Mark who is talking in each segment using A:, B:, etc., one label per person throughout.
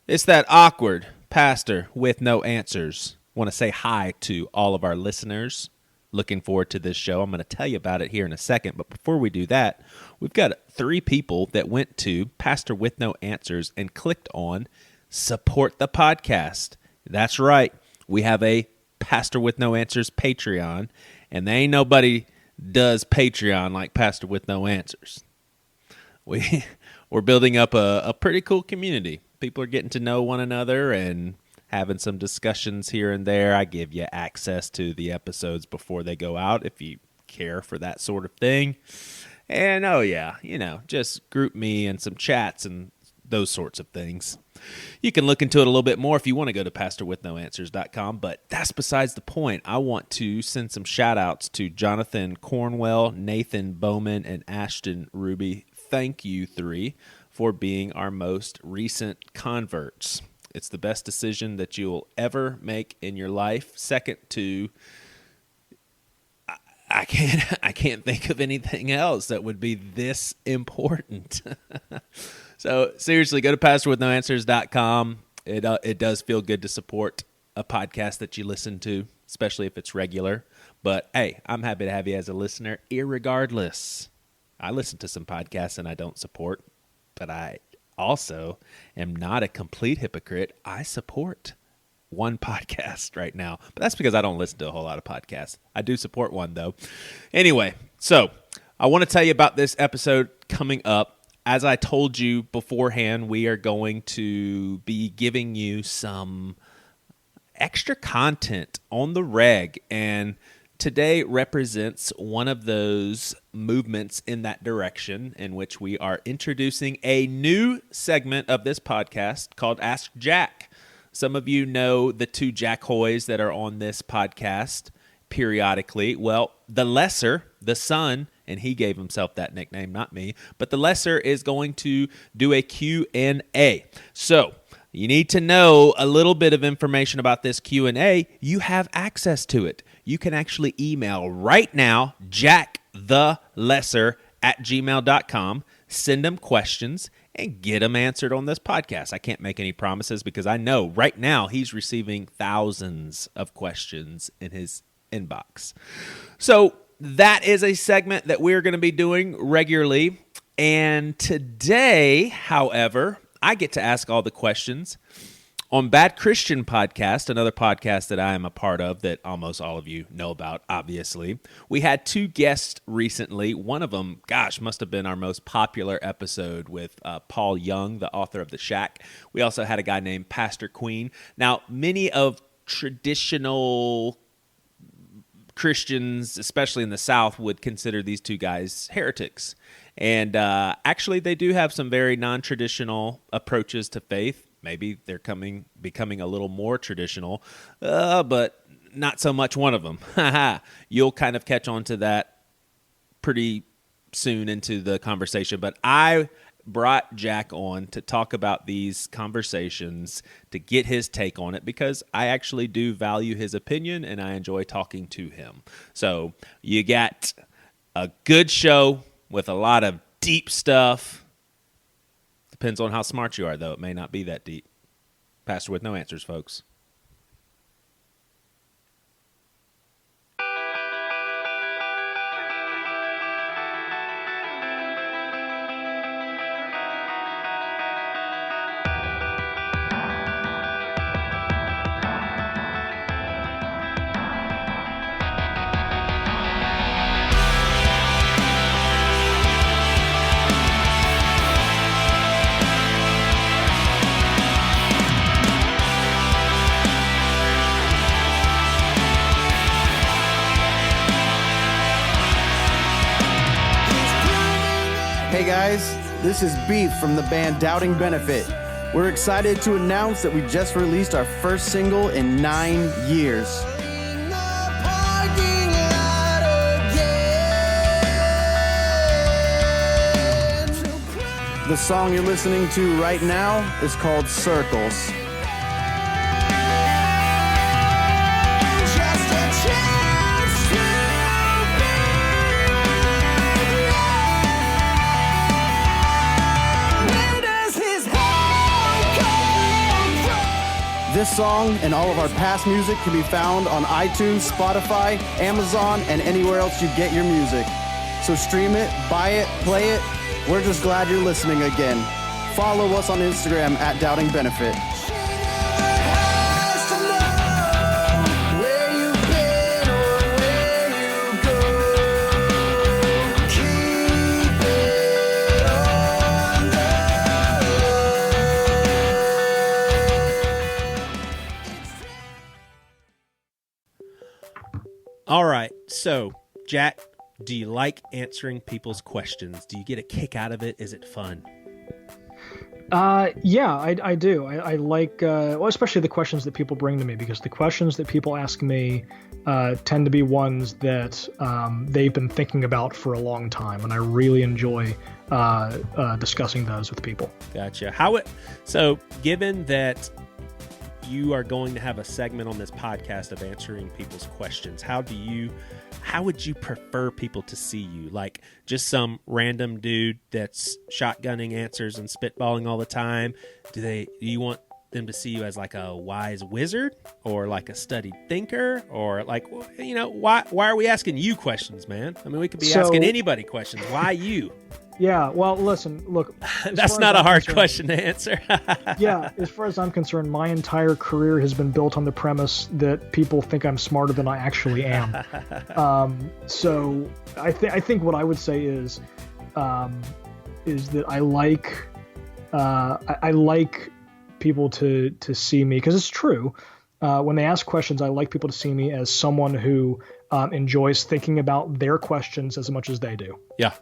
A: It's that awkward pastor with no answers. Want to say hi to all of our listeners. Looking forward to this show. I'm going to tell you about it here in a second. But before we do that, we've got 3 people that went to Pastor with No Answers and clicked on Support the Podcast. That's right. We have a Pastor with No Answers Patreon. And there ain't nobody does Patreon like Pastor with No Answers. We're building up a pretty cool community. People are getting to know one another and having some discussions here and there. I give you access to the episodes before they go out if you care for that sort of thing. And just group me and some chats and those sorts of things. You can look into it a little bit more if you want to go to pastorwithnoanswers.com, but that's besides the point. I want to send some shout outs to Jonathan Cornwell, Nathan Bowman, and Ashton Ruby. Thank you 3 for being our most recent converts. It's the best decision that you'll ever make in your life. Second to, I can't think of anything else that would be this important. So seriously, go to pastorwithnoanswers.com. It does feel good to support a podcast that you listen to, especially if it's regular. But hey, I'm happy to have you as a listener, irregardless. I listen to some podcasts and I don't support, but I also am not a complete hypocrite. I support one podcast right now, but that's because I don't listen to a whole lot of podcasts. I do support one, though. Anyway, so I want to tell you about this episode coming up. As I told you beforehand, we are going to be giving you some extra content on the reg, and today represents one of those movements in that direction in which we are introducing a new segment of this podcast called Ask Jack. Some of you know the 2 Jack Hoys that are on this podcast periodically. Well, the lesser, the son, and he gave himself that nickname, not me, but the lesser is going to do a Q&A. So you need to know a little bit of information about this Q&A. You have access to it. You can actually email right now, jackthelesser@gmail.com, send him questions, and get them answered on this podcast. I can't make any promises because I know right now he's receiving thousands of questions in his inbox. So that is a segment that we're going to be doing regularly. And today, however, I get to ask all the questions. On Bad Christian Podcast, another podcast that I am a part of that almost all of you know about, obviously, we had 2 guests recently. One of them, must have been our most popular episode with Paul Young, the author of The Shack. We also had a guy named Pastor Queen. Now, many of traditional Christians, especially in the South, would consider these 2 guys heretics. And actually, they do have some very non-traditional approaches to faith. Maybe they're becoming a little more traditional, but not so much one of them. You'll kind of catch on to that pretty soon into the conversation. But I brought Jack on to talk about these conversations, to get his take on it, because I actually do value his opinion and I enjoy talking to him. So you got a good show with a lot of deep stuff. Depends on how smart you are, though. It may not be that deep. Pastor with No Answers, folks.
B: Hey guys, this is Beef from the band Doubting Benefit. We're excited to announce that we just released our first single in 9 years. The song you're listening to right now is called Circles. This song and all of our past music can be found on iTunes, Spotify, Amazon, and anywhere else you get your music. So stream it, buy it, play it. We're just glad you're listening again. Follow us on Instagram at Doubting Benefit.
A: All right. So, Jack, do you like answering people's questions? Do you get a kick out of it? Is it fun?
C: Yeah, I do. I like, well, especially the questions that people bring to me, because the questions that people ask me tend to be ones that they've been thinking about for a long time, and I really enjoy discussing those with people.
A: Gotcha. So, given that you are going to have a segment on this podcast of answering people's questions, how would you prefer people to see you? Like just some random dude that's shotgunning answers and spitballing all the time? Do you want them to see you as like a wise wizard, or like a studied thinker, or like, why are we asking you questions, man? I mean, we could be asking anybody questions. Why you?
C: Yeah, well, look.
A: That's not a hard question to answer.
C: Yeah, as far as I'm concerned, my entire career has been built on the premise that people think I'm smarter than I actually am. So I think what I would say is that I like people to see me, because it's true. When they ask questions, I like people to see me as someone who enjoys thinking about their questions as much as they do.
A: Yeah.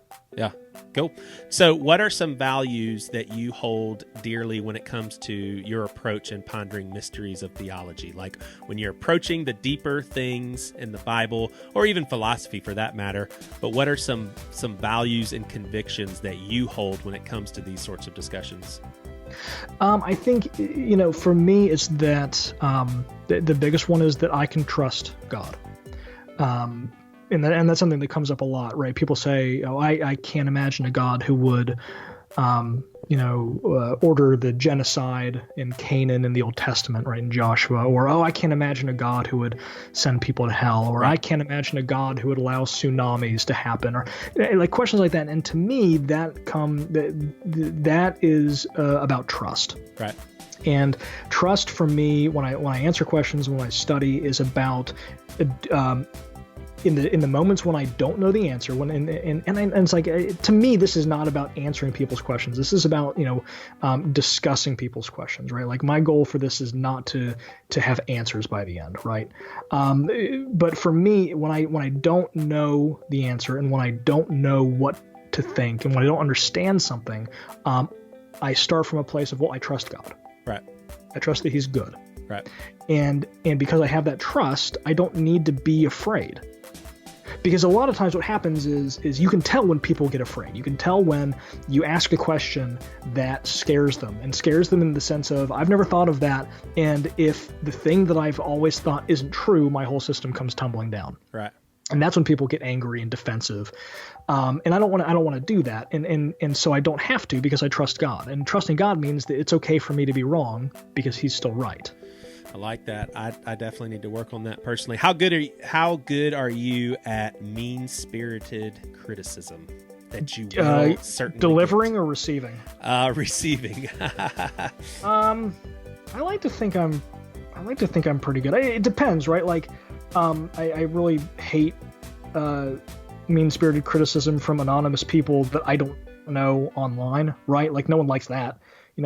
A: Cool. So what are some values that you hold dearly when it comes to your approach in pondering mysteries of theology? Like when you're approaching the deeper things in the Bible, or even philosophy for that matter, but what are some values and convictions that you hold when it comes to these sorts of discussions?
C: I think, for me, it's that the biggest one is that I can trust God. And that's something that comes up a lot, right? People say, I can't imagine a God who would, order the genocide in Canaan in the Old Testament, right, in Joshua. Or, I can't imagine a God who would send people to hell. Or I can't imagine a God who would allow tsunamis to happen. Or like questions like that. And to me, that is about trust. Right. And trust for me, when I answer questions, when I study, is about in the moments when I don't know the answer, and it's like, to me, this is not about answering people's questions. This is about discussing people's questions, right? Like my goal for this is not to have answers by the end, right? But for me, when I don't know the answer, and when I don't know what to think, and when I don't understand something, I start from a place of, I trust God.
A: Right.
C: I trust that He's good.
A: Right.
C: And because I have that trust, I don't need to be afraid. Because a lot of times what happens is you can tell when people get afraid. You can tell when you ask a question that scares them in the sense of, I've never thought of that, and if the thing that I've always thought isn't true, my whole system comes tumbling down.
A: Right.
C: And that's when people get angry and defensive. And I don't want to do that. And so I don't have to, because I trust God. And trusting God means that it's okay for me to be wrong because He's still right.
A: I like that. I definitely need to work on that personally. How good are you at mean-spirited criticism that you will certainly
C: delivering or receiving?
A: Receiving.
C: I like to think I'm pretty good. It depends, right? Like, I really hate mean-spirited criticism from anonymous people that I don't know online, right? Like, no one likes that.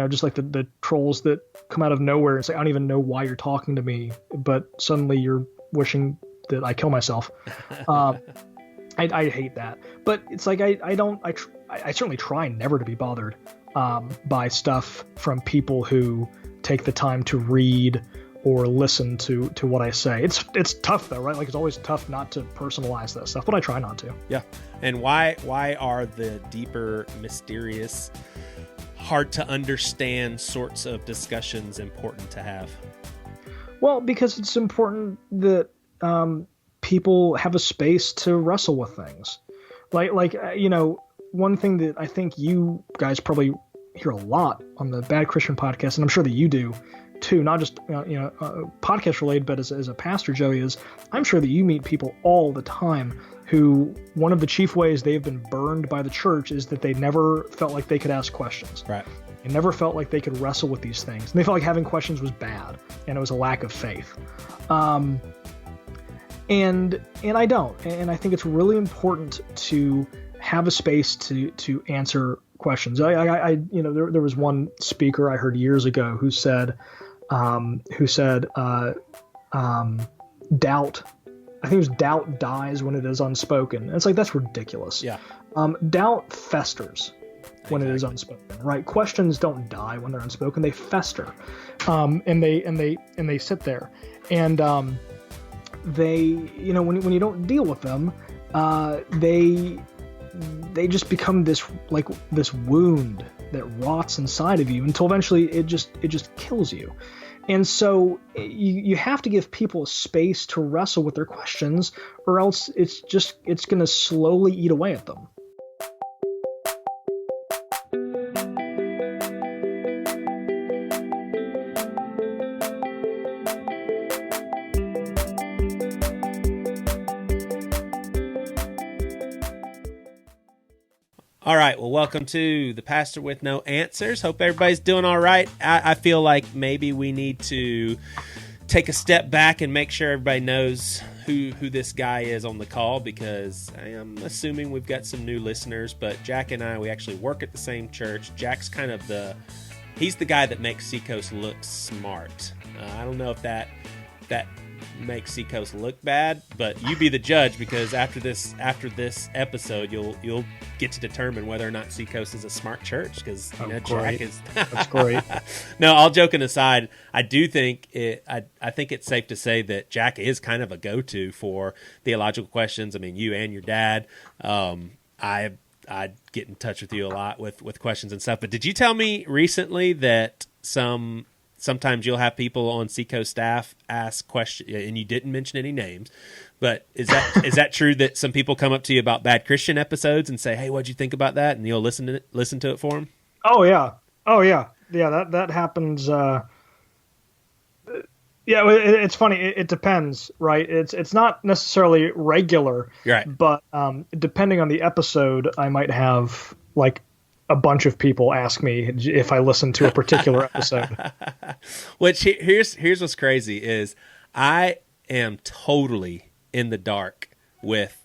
C: Just like the trolls that come out of nowhere and say, I don't even know why you're talking to me, but suddenly you're wishing that I kill myself. I hate that. But it's like I certainly try never to be bothered by stuff from people who take the time to read or listen to what I say. It's tough though, right? Like it's always tough not to personalize that stuff, but I try not to.
A: Yeah. And why are the deeper, mysterious, hard to understand sorts of discussions important to have?
C: Well, because it's important that people have a space to wrestle with things. Like one thing that I think you guys probably hear a lot on the Bad Christian podcast, and I'm sure that you do, too, not just podcast related, but as a pastor, Joey, is I'm sure that you meet people all the time who one of the chief ways they've been burned by the church is that they never felt like they could ask questions.
A: Right.
C: They never felt like they could wrestle with these things. And they felt like having questions was bad, and it was a lack of faith. And I don't. And I think it's really important to have a space to answer questions. There was one speaker I heard years ago who said doubt. I think it was doubt dies when it is unspoken. And it's like, that's ridiculous.
A: Yeah.
C: Doubt festers when it is unspoken, right? Questions don't die when they're unspoken; they fester, and they sit there, and they, when you don't deal with them, they just become this wound that rots inside of you until eventually it just kills you. And so you have to give people a space to wrestle with their questions, or else it's going to slowly eat away at them.
A: All right. Well, welcome to the Pastor with No Answers. Hope everybody's doing all right. I feel like maybe we need to take a step back and make sure everybody knows who this guy is on the call, because I am assuming we've got some new listeners. But Jack and I, we actually work at the same church. Jack's kind of he's the guy that makes Seacoast look smart. I don't know if that makes Seacoast look bad, but you be the judge, because after this episode you'll get to determine whether or not Seacoast is a smart church, because Jack is.
C: That's great.
A: No, all joking aside, I do think I think it's safe to say that Jack is kind of a go-to for theological questions. I mean, you and your dad, I get in touch with you a lot with questions and stuff. But did you tell me recently that sometimes you'll have people on Seacoast staff ask questions, and you didn't mention any names, but is that true that some people come up to you about Bad Christian episodes and say, "Hey, what'd you think about that?" and you'll listen to it for them?
C: Oh yeah. That happens. It's funny. It depends, right? It's not necessarily regular,
A: right?
C: But depending on the episode, I might have like a bunch of people ask me if I listen to a particular episode.
A: Which here's what's crazy is I am totally in the dark with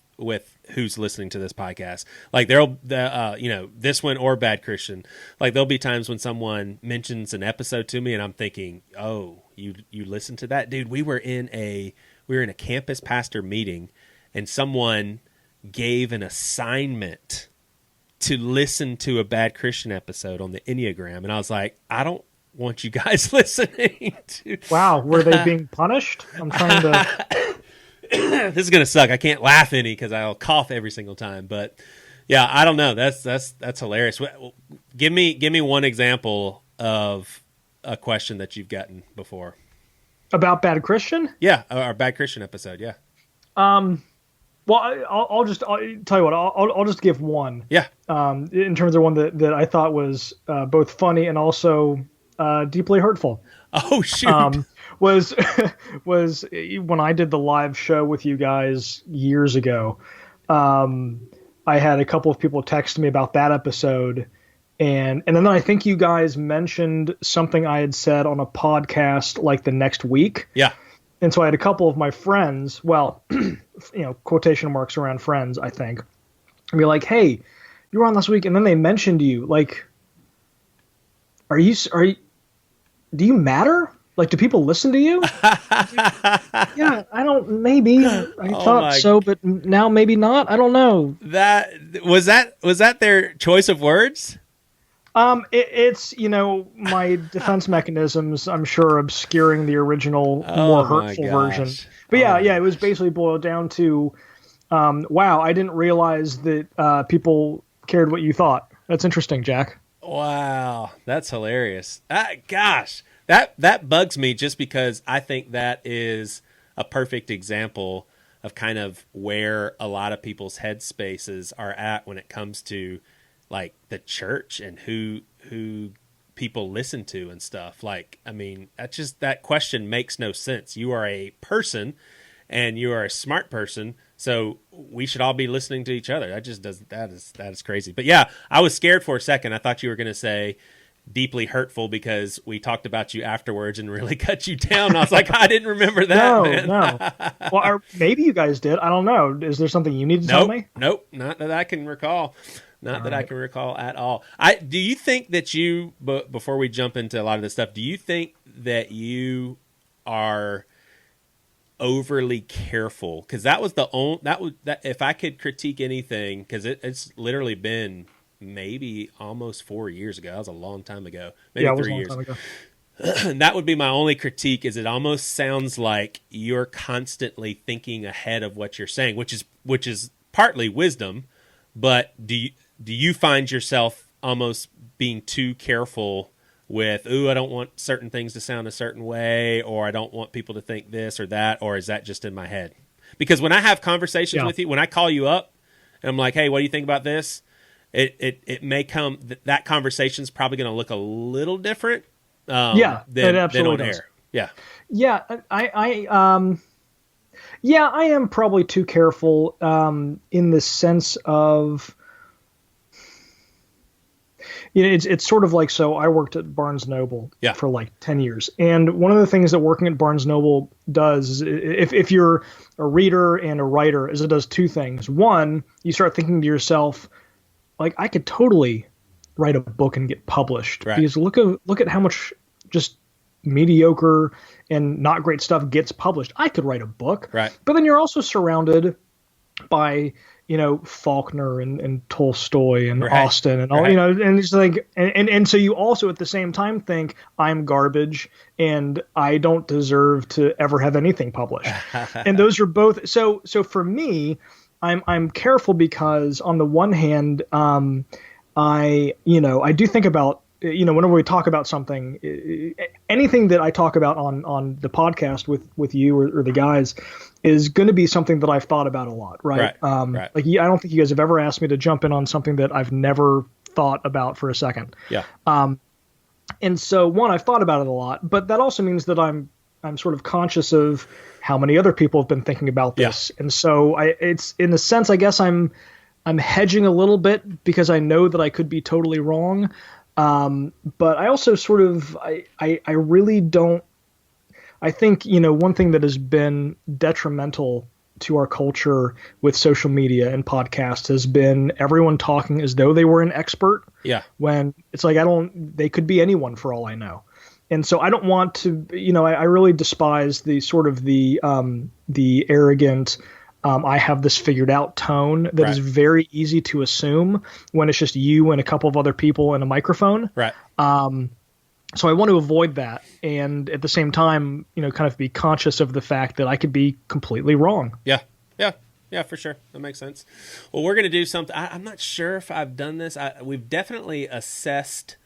A: who's listening to this podcast. Like this one or Bad Christian. Like there'll be times when someone mentions an episode to me and I'm thinking, "Oh, you listened to that, dude?" We were in a campus pastor meeting and someone gave an assignment to listen to a Bad Christian episode on the Enneagram. And I was like, I don't want you guys listening to...
C: Wow, were they being punished? I'm trying to...
A: This is going to suck. I can't laugh any because I'll cough every single time. But yeah, I don't know. That's hilarious. Give me one example of a question that you've gotten before.
C: About Bad Christian?
A: Yeah, our Bad Christian episode, yeah.
C: Well, I'll tell you what. I'll just give one.
A: Yeah.
C: In terms of one that I thought was both funny and also deeply hurtful.
A: Oh shoot!
C: Was when I did the live show with you guys years ago. I had a couple of people text me about that episode, and then I think you guys mentioned something I had said on a podcast like the next week.
A: Yeah.
C: And so I had a couple of my friends, well, quotation marks around friends, I think, and be like, "Hey, you were on last week," and then they mentioned you. Like, do you matter? Like, do people listen to you? Yeah, I don't. Maybe I thought so, but now maybe not. I don't know.
A: That was their choice of words.
C: It's my defense mechanisms, I'm sure, obscuring the original more hurtful version. But yeah, it was basically boiled down to, wow, I didn't realize that people cared what you thought. That's interesting, Jack.
A: Wow, that's hilarious. Gosh, that bugs me just because I think that is a perfect example of kind of where a lot of people's headspaces are at when it comes to like the church and who people listen to and stuff. Like, I mean, that question makes no sense. You are a person and you are a smart person, so we should all be listening to each other. That is crazy. But yeah, I was scared for a second. I thought you were going to say deeply hurtful because we talked about you afterwards and really cut you down. I was like, I didn't remember that. Man.
C: No. Well, maybe you guys did. I don't know. Is there something you need to tell me?
A: Nope, not that I can recall. I can recall at all. Do you think that before we jump into a lot of this stuff, do you think that you are overly careful? Because that was that if I could critique anything, because it's literally been maybe almost 4 years ago. That was a long time ago. Maybe 3 years. Time ago. That would be my only critique. Is it almost sounds like you're constantly thinking ahead of what you're saying, which is partly wisdom, but do you find yourself almost being too careful with, I don't want certain things to sound a certain way, or I don't want people to think this or that, or is that just in my head? Because when I have conversations with you, when I call you up and I'm like, hey, what do you think about this? It may come that conversation's probably going to look a little different. Than on
C: does.
A: Air.
C: I am probably too careful in the sense of, it's sort of like, so I worked at Barnes & Noble for like 10 years. And one of the things that working at Barnes & Noble does, is if you're a reader and a writer, is it does two things. One, you start thinking to yourself, like, I could totally write a book and get published. Right. Because look at how much just mediocre and not great stuff gets published. I could write a book.
A: Right.
C: But then you're also surrounded by, Faulkner and Tolstoy and Austen and all, and it's like, and so you also at the same time think I'm garbage and I don't deserve to ever have anything published. And those are both, so for me, I'm careful because on the one hand, I do think about, whenever we talk about something, anything that I talk about on the podcast with you or the guys is going to be something that I've thought about a lot. Right. Like, I don't think you guys have ever asked me to jump in on something that I've never thought about for a second.
A: Yeah.
C: And so one, I've thought about it a lot, but that also means that I'm sort of conscious of how many other people have been thinking about this. Yeah. And so it's in a sense, I guess I'm hedging a little bit because I know that I could be totally wrong. But I also sort of, I really don't, I think, one thing that has been detrimental to our culture with social media and podcasts has been everyone talking as though they were an expert.
A: Yeah.
C: When it's like, they could be anyone for all I know. And so I don't want to, I really despise the sort of the arrogant, I have this figured out tone that is very easy to assume when it's just you and a couple of other people and a microphone.
A: Right.
C: So I want to avoid that. And at the same time, kind of be conscious of the fact that I could be completely wrong.
A: Yeah. Yeah. Yeah, for sure. That makes sense. Well, we're going to do something. I'm not sure if I've done this. We've definitely assessed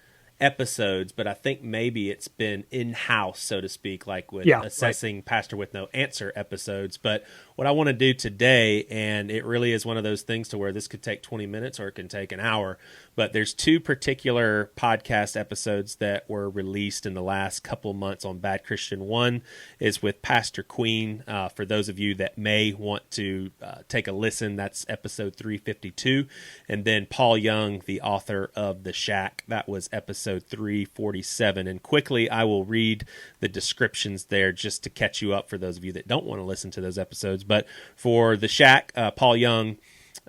A: episodes, but I think maybe it's been in-house, so to speak, like with assessing Pastor with No Answer episodes. But what I want to do today, and it really is one of those things to where this could take 20 minutes or it can take an hour, but there's two particular podcast episodes that were released in the last couple months on Bad Christian. One is with Pastor Queen. For those of you that may want to take a listen, that's episode 352. And then Paul Young, the author of The Shack, that was episode 347. And quickly, I will read the descriptions there just to catch you up for those of you that don't want to listen to those episodes. But for The Shack, Paul Young,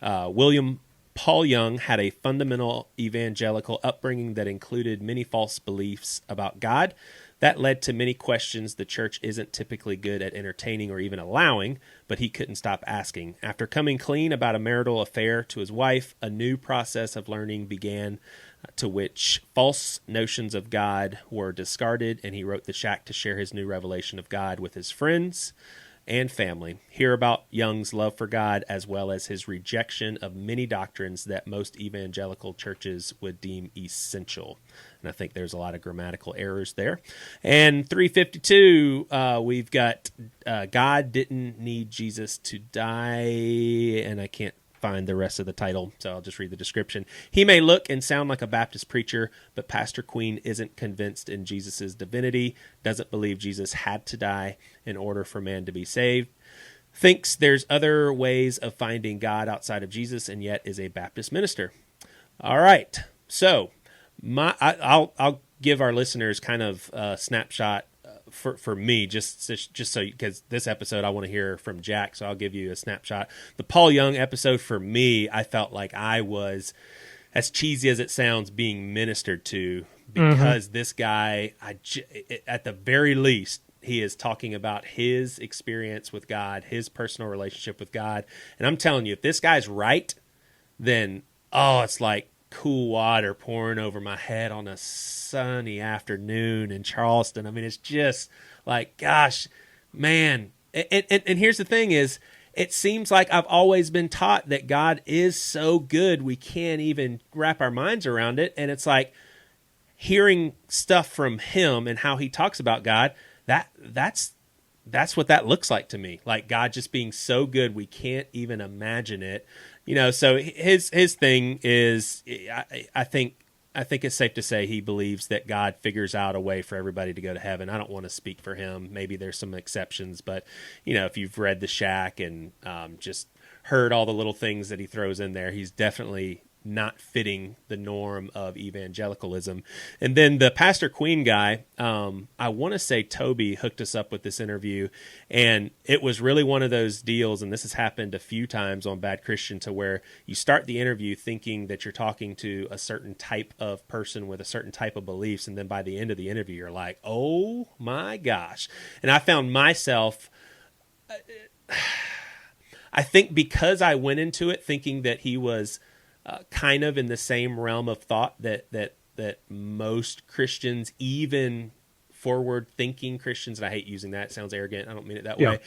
A: William Paul Young had a fundamental evangelical upbringing that included many false beliefs about God. That led to many questions the church isn't typically good at entertaining or even allowing, but he couldn't stop asking. After coming clean about a marital affair to his wife, a new process of learning began, to which false notions of God were discarded, and he wrote The Shack to share his new revelation of God with his friends and family. Hear about Young's love for God as well as his rejection of many doctrines that most evangelical churches would deem essential. And I think there's a lot of grammatical errors there. And 352, we've got God didn't need Jesus to die, and I can't find the rest of the title, so I'll just read the description. He may look and sound like a Baptist preacher, but Pastor Queen isn't convinced in Jesus' divinity, doesn't believe Jesus had to die in order for man to be saved, thinks there's other ways of finding God outside of Jesus, and yet is a Baptist minister. All right, so I'll give our listeners kind of a snapshot for me, just so, because this episode I want to hear from Jack, so I'll give you a snapshot. The Paul Young episode, for me, I felt like I was, as cheesy as it sounds, being ministered to, because this guy, at the very least, he is talking about his experience with God, his personal relationship with God, and I'm telling you, if this guy's right, then it's like cool water pouring over my head on a sunny afternoon in Charleston. I mean, it's just like, gosh, man. And here's the thing is, it seems like I've always been taught that God is so good we can't even wrap our minds around it. And it's like hearing stuff from him and how he talks about God, that's what that looks like to me. Like God just being so good we can't even imagine it. So his thing is, I think it's safe to say he believes that God figures out a way for everybody to go to heaven. I don't want to speak for him. Maybe there's some exceptions, but if you've read The Shack and just heard all the little things that he throws in there, he's definitely not fitting the norm of evangelicalism. And then the Pastor Queen guy, I want to say Toby hooked us up with this interview, and it was really one of those deals, and this has happened a few times on Bad Christian, to where you start the interview thinking that you're talking to a certain type of person with a certain type of beliefs, and then by the end of the interview, you're like, oh my gosh. And I found myself, I think because I went into it thinking that he was kind of in the same realm of thought that most Christians, even forward-thinking Christians, and I hate using that, it sounds arrogant, I don't mean it that way,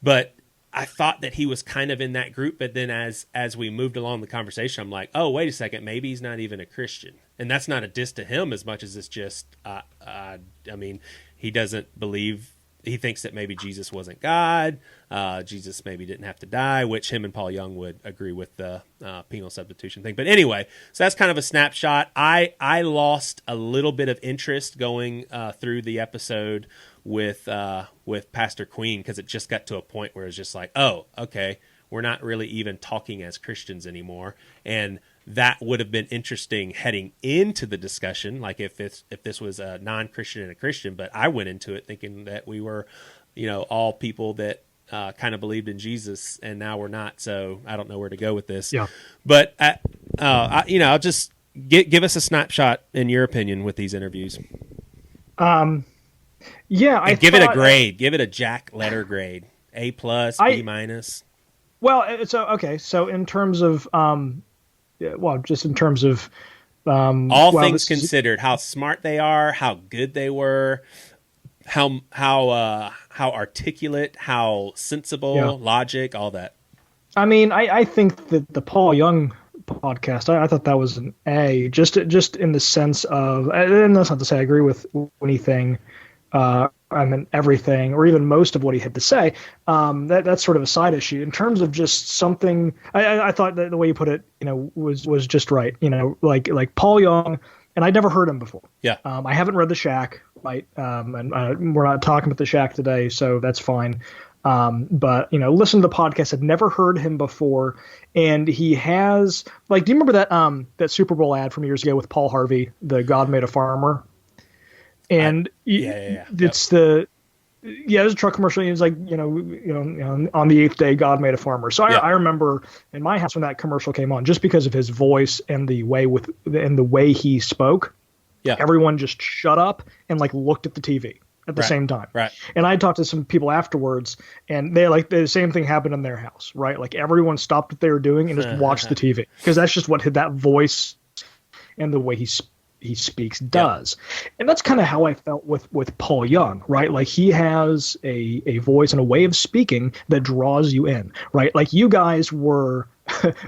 A: but I thought that he was kind of in that group. But then as we moved along the conversation, I'm like, oh, wait a second, maybe he's not even a Christian. And that's not a diss to him as much as it's just, I mean, he doesn't believe, he thinks that maybe Jesus wasn't God. Jesus maybe didn't have to die, which him and Paul Young would agree with the penal substitution thing. But anyway, so that's kind of a snapshot. I lost a little bit of interest going through the episode with Pastor Queen, because it just got to a point where it's just like, oh, okay, we're not really even talking as Christians anymore. And that would have been interesting heading into the discussion, like if this was a non-Christian and a Christian, but I went into it thinking that we were, all people that kind of believed in Jesus, and now we're not. So I don't know where to go with this. Yeah. But I'll just give us a snapshot in your opinion with these interviews.
C: Yeah,
A: give it a grade. Give it a Jack letter grade, A+, B-.
C: Well, so in terms of just in terms of
A: all things considered, how smart they are, how good they were, how articulate, how sensible, logic, all that.
C: I mean, I think that the Paul Young podcast, I thought that was an A, just in the sense of, and that's not to say I agree with anything, everything, or even most of what he had to say. That's sort of a side issue. In terms of just something, I thought that the way you put it, was just right. Like Paul Young, and I'd never heard him before.
A: Yeah.
C: I haven't read The Shack, right? And we're not talking about The Shack today, so that's fine. But listen to the podcast. I'd never heard him before, and he has, like, do you remember that Super Bowl ad from years ago with Paul Harvey, the God Made a Farmer? And it's there's a truck commercial. And it's like, on the 8th day, God made a farmer. So I remember in my house when that commercial came on, just because of his voice and the way he spoke, everyone just shut up and looked at the TV at the same time.
A: Right.
C: And I talked to some people afterwards, and they the same thing happened in their house, right? Like everyone stopped what they were doing and just watched the TV, because that's just what that voice and the way he speaks does. And that's kind of how I felt with Paul Young, right? Like he has a voice and a way of speaking that draws you in, right? Like you guys were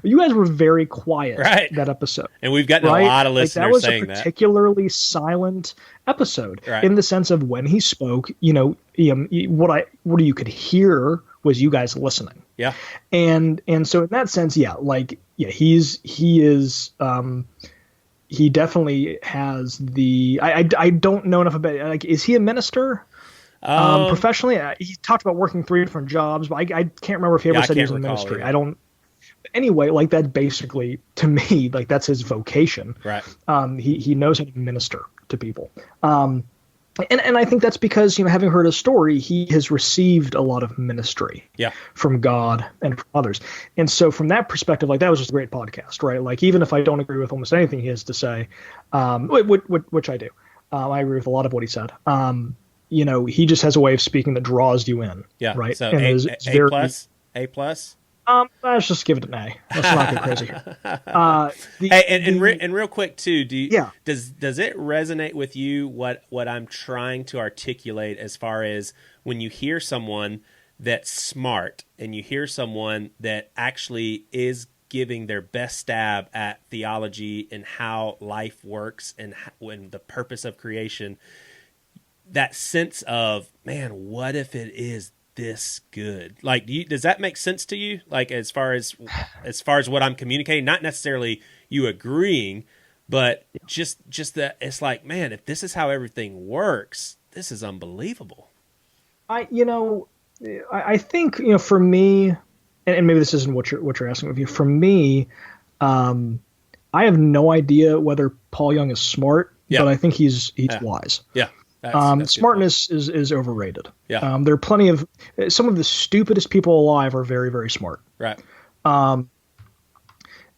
C: very quiet that episode.
A: And we've gotten a lot of listeners saying that.
C: That was a particularly silent episode in the sense of when he spoke, what you could hear was you guys listening.
A: Yeah.
C: And so in that sense, yeah, like, yeah, he definitely has the, I don't know enough about, like, is he a minister? Professionally, he talked about working 3 different jobs, but I can't remember if he ever said he was in ministry.
A: Either.
C: I don't. Anyway, like, that basically, to me, like, that's his vocation.
A: Right.
C: He knows how to minister to people. And I think that's because, having heard his story, he has received a lot of ministry from God and from others. And so from that perspective, like, that was just a great podcast, right? Like, even if I don't agree with almost anything he has to say, which I do, I agree with a lot of what he said. He just has a way of speaking that draws you in.
A: Yeah.
C: Right.
A: So
C: and
A: A plus.
C: Let's just give it an A. Let's not go crazy
A: here. And real quick too, does it resonate with you what I'm trying to articulate as far as when you hear someone that's smart and you hear someone that actually is giving their best stab at theology and how life works and the purpose of creation, that sense of, man, what if it is this good? Like, does that make sense to you? Like, as far as what I'm communicating, not necessarily you agreeing, but just that it's like, man, if this is how everything works, this is unbelievable.
C: I think, for me, and maybe this isn't what you're asking of you. For me, I have no idea whether Paul Young is smart, but I think he's wise.
A: Yeah.
C: Smartness is overrated.
A: Yeah.
C: There are plenty of some of the stupidest people alive are very, very smart.
A: Right.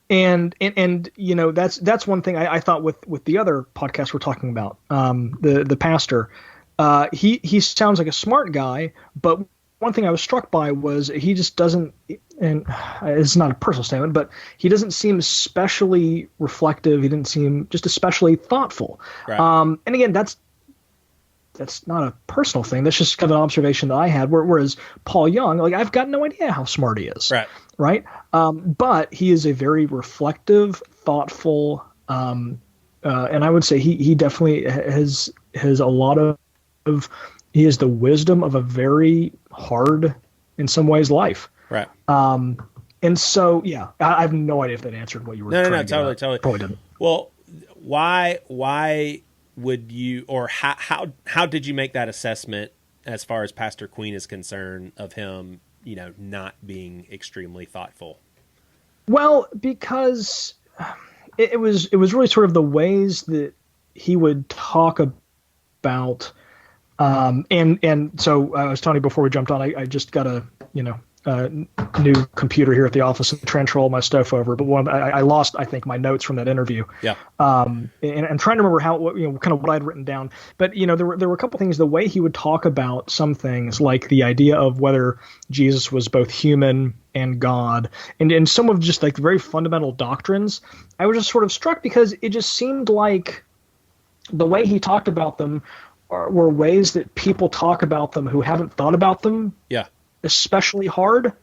C: And that's one thing I thought with the other podcast we're talking about, the pastor, he sounds like a smart guy, but one thing I was struck by was he just doesn't, and it's not a personal statement, but he doesn't seem especially reflective. He didn't seem just especially thoughtful.
A: Right.
C: And again, that's not a personal thing. That's just kind of an observation that I had. Whereas Paul Young, like, I've got no idea how smart he is. Right. But he is a very reflective, thoughtful, and I would say he definitely has a lot of he has the wisdom of a very hard, in some ways, life.
A: Right.
C: And so, yeah, I have no idea if that answered what you were trying to get at.
A: Totally.
C: Probably didn't.
A: Well, why would you, or how did you make that assessment as far as Pastor Queen is concerned of him, not being extremely thoughtful?
C: Well, because it was really sort of the ways that he would talk about, and so I was telling you before we jumped on, I just got a new computer here at the office and transfer all my stuff over. But I lost, I think, my notes from that interview. Yeah. And trying to remember kind of what I'd written down. But there were a couple things. The way he would talk about some things, like the idea of whether Jesus was both human and God, and some of just like the very fundamental doctrines, I was just sort of struck because it just seemed like the way he talked about them were ways that people talk about them who haven't thought about them. Yeah. Especially hard.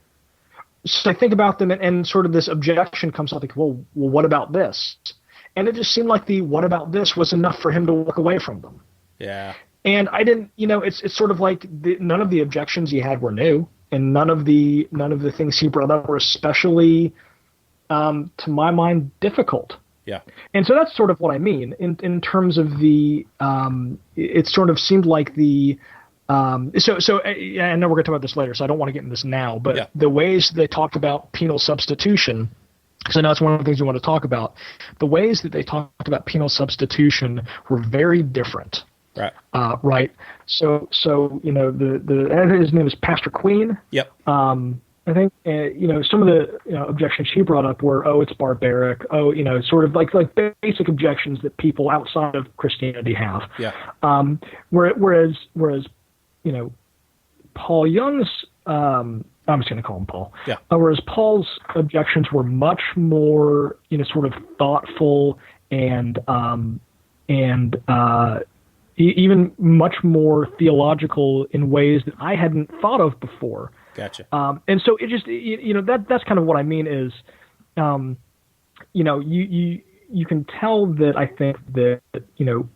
C: So I think about them and sort of this objection comes up like, well, what about this? And it just seemed like the what about this was enough for him to walk away from them. Yeah. And I didn't, it's sort of like none of the objections he had were new, and none of the things he brought up were especially, to my mind, difficult. Yeah. And so that's sort of what I mean in terms of the, it sort of seemed like the, I know we're going to talk about this later, so I don't want to get into this now, but the ways they talked about penal substitution, because I know it's one of the things we want to talk about, the ways that they talked about penal substitution were very different. Right. Right. So his name is Pastor Queen. Yep. I think, some of the objections she brought up were, it's barbaric. Sort of like basic objections that people outside of Christianity have. Yeah. Whereas Paul Young's, I'm just going to call him Paul. Yeah. Whereas Paul's objections were much more, sort of thoughtful and even much more theological in ways that I hadn't thought of before. Gotcha. And so it just, that's kind of what I mean is, you can tell that I think that,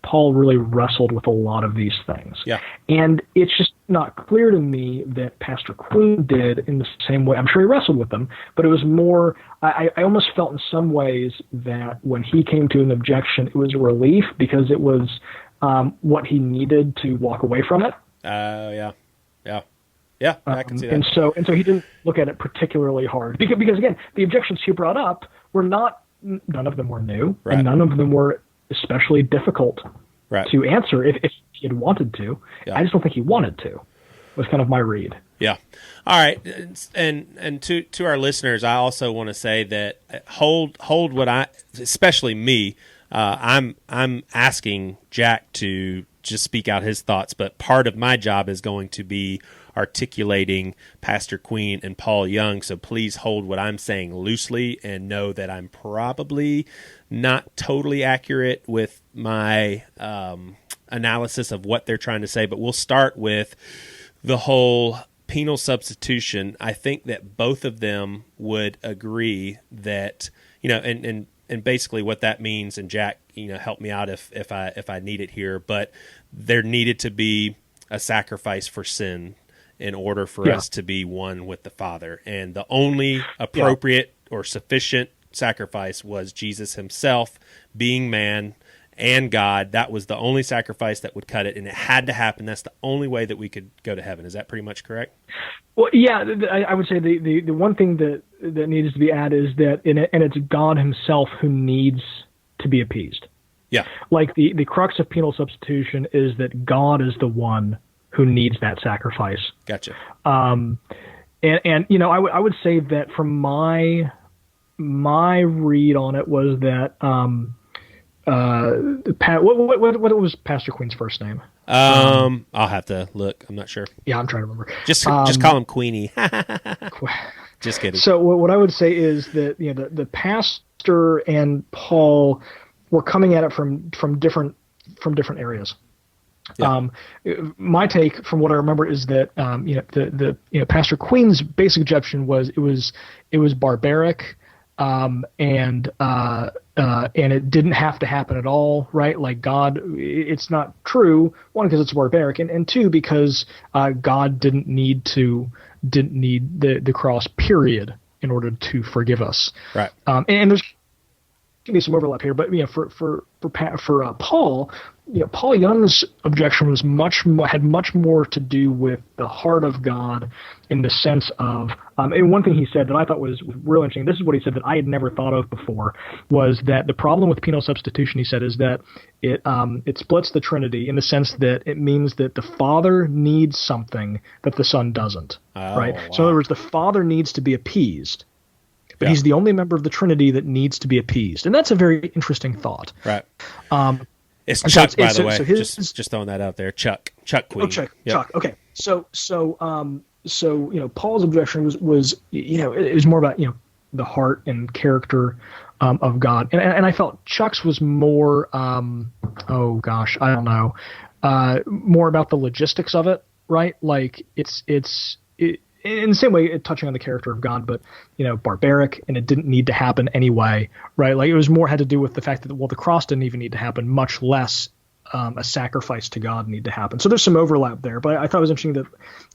C: Paul really wrestled with a lot of these things. Yeah. And it's just, not clear to me that Pastor Queen did in the same way. I'm sure he wrestled with them, but it was more, I almost felt in some ways that when he came to an objection, it was a relief because it was what he needed to walk away from it.
A: Yeah. I can see that.
C: And so he didn't look at it particularly hard because again, the objections he brought up were none of them were new,
A: right.
C: and none of them were especially difficult to answer if he had wanted to. Yeah. I just don't think he wanted to. Was kind of my read.
A: Yeah. All right. And to our listeners, I also want to say that hold what especially me, I'm asking Jack to just speak out his thoughts, but part of my job is going to be articulating Pastor Queen and Paul Young. So please hold what I'm saying loosely and know that I'm probably not totally accurate with my analysis of what they're trying to say, but we'll start with the whole penal substitution. I think that both of them would agree that, and basically what that means, and Jack, help me out if I need it here, but there needed to be a sacrifice for sin in order for us to be one with the Father. And the only appropriate or sufficient sacrifice was Jesus himself being man and God. That was the only sacrifice that would cut it, and it had to happen. That's the only way that we could go to heaven. Is that pretty much correct?
C: Well, yeah, I would say the one thing that needs to be added is that, and it's God himself who needs to be appeased.
A: Yeah.
C: Like the crux of penal substitution is that God is the one who needs that sacrifice.
A: Gotcha.
C: And I would say that from my read on it was that what was Pastor Queen's first name?
A: I'll have to look. I'm not sure.
C: Yeah, I'm trying to remember.
A: Just call him Queenie. Just kidding.
C: So what I would say is that the pastor and Paul were coming at it from different areas. Yeah. My take, from what I remember, is that the Pastor Queen's basic objection was it was barbaric, and it didn't have to happen at all, right? Like God, it's not true. One, because it's barbaric, and two, because God didn't need the cross, period, in order to forgive us.
A: Right.
C: And there's going to be some overlap here, but for Paul. Paul Young's objection was had much more to do with the heart of God, in the sense of, and one thing he said that I thought was real interesting. This is what he said that I had never thought of before, was that the problem with penal substitution, he said, is that it splits the Trinity in the sense that it means that the Father needs something that the Son doesn't. Right. Wow. So in other words, the Father needs to be appeased, but he's the only member of the Trinity that needs to be appeased, and that's a very interesting thought.
A: Right. It's Chuck, by the way.
C: So
A: just throwing that out there. Chuck Queen.
C: Oh, Chuck. Okay. So Paul's objection was it was more about the heart and character of God, and I felt Chuck's was more more about the logistics of it, right? Like it's in the same way, touching on the character of God, but barbaric, and it didn't need to happen anyway, right? Like it was more had to do with the fact that the cross didn't even need to happen, much less a sacrifice to God need to happen. So there's some overlap there, but I thought it was interesting that,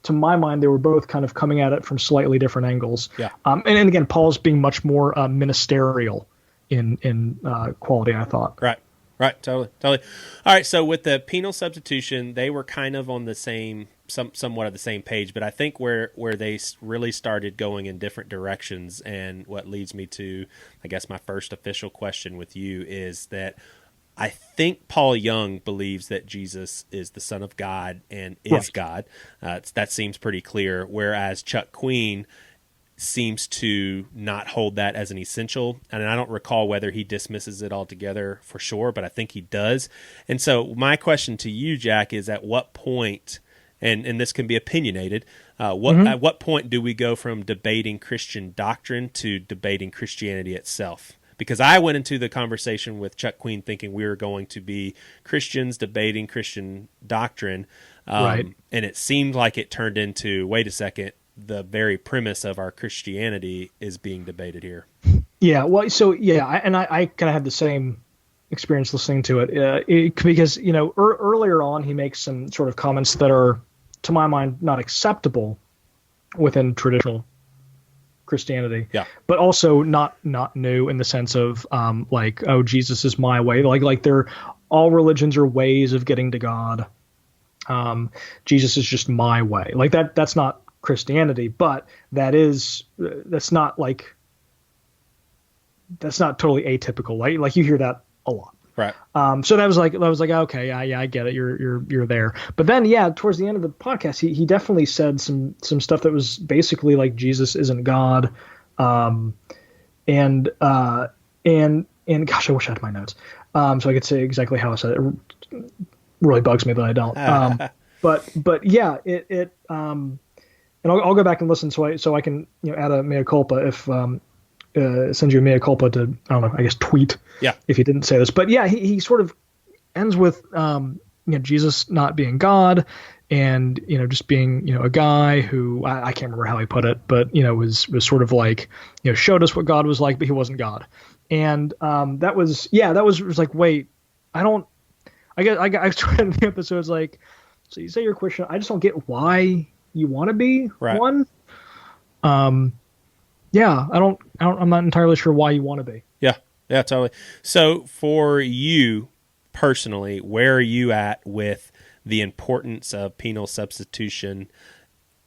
C: to my mind, they were both kind of coming at it from slightly different angles.
A: Yeah.
C: And again, Paul's being much more ministerial in quality, I thought.
A: Right. Totally. All right. So with the penal substitution, they were kind of on the same. Somewhat of the same page, but I think where they really started going in different directions, and what leads me to, I guess, my first official question with you is that I think Paul Young believes that Jesus is the Son of God and is God. That seems pretty clear, whereas Chuck Queen seems to not hold that as an essential, and I don't recall whether he dismisses it altogether for sure, but I think he does. And so my question to you, Jack, is at what point, and this can be opinionated, at what point do we go from debating Christian doctrine to debating Christianity itself? Because I went into the conversation with Chuck Queen thinking we were going to be Christians debating Christian doctrine, and it seemed like it turned into, wait a second, the very premise of our Christianity is being debated here.
C: Yeah, well, so I kind of had the same experience listening to it, because earlier on he makes some sort of comments that are to my mind, not acceptable within traditional Christianity.
A: Yeah.
C: But also not new in the sense of like, oh, Jesus is my way. Like they're all religions are ways of getting to God. Jesus is just my way. Like that's not Christianity, but that's not totally atypical. Like you hear that a lot.
A: Right.
C: So that was like, okay, yeah, I get it. You're there. But then, yeah, towards the end of the podcast, he definitely said some stuff that was basically like Jesus isn't God. And gosh, I wish I had my notes. So I could say exactly how I said it. It really bugs me that I don't. But yeah, and I'll go back and listen so I can, add a mea culpa if, send you a mea culpa to, I don't know, I guess tweet.
A: Yeah.
C: If he didn't say this, but yeah, he sort of ends with, Jesus not being God and, just being, a guy who I can't remember how he put it, but, was sort of like, showed us what God was like, but he wasn't God. And, that was like, wait, I started the episodes like, so you say you're Christian. I just don't get why you want to be one. Yeah, I'm not entirely sure why you want to be.
A: Yeah, totally. So for you personally, where are you at with the importance of penal substitution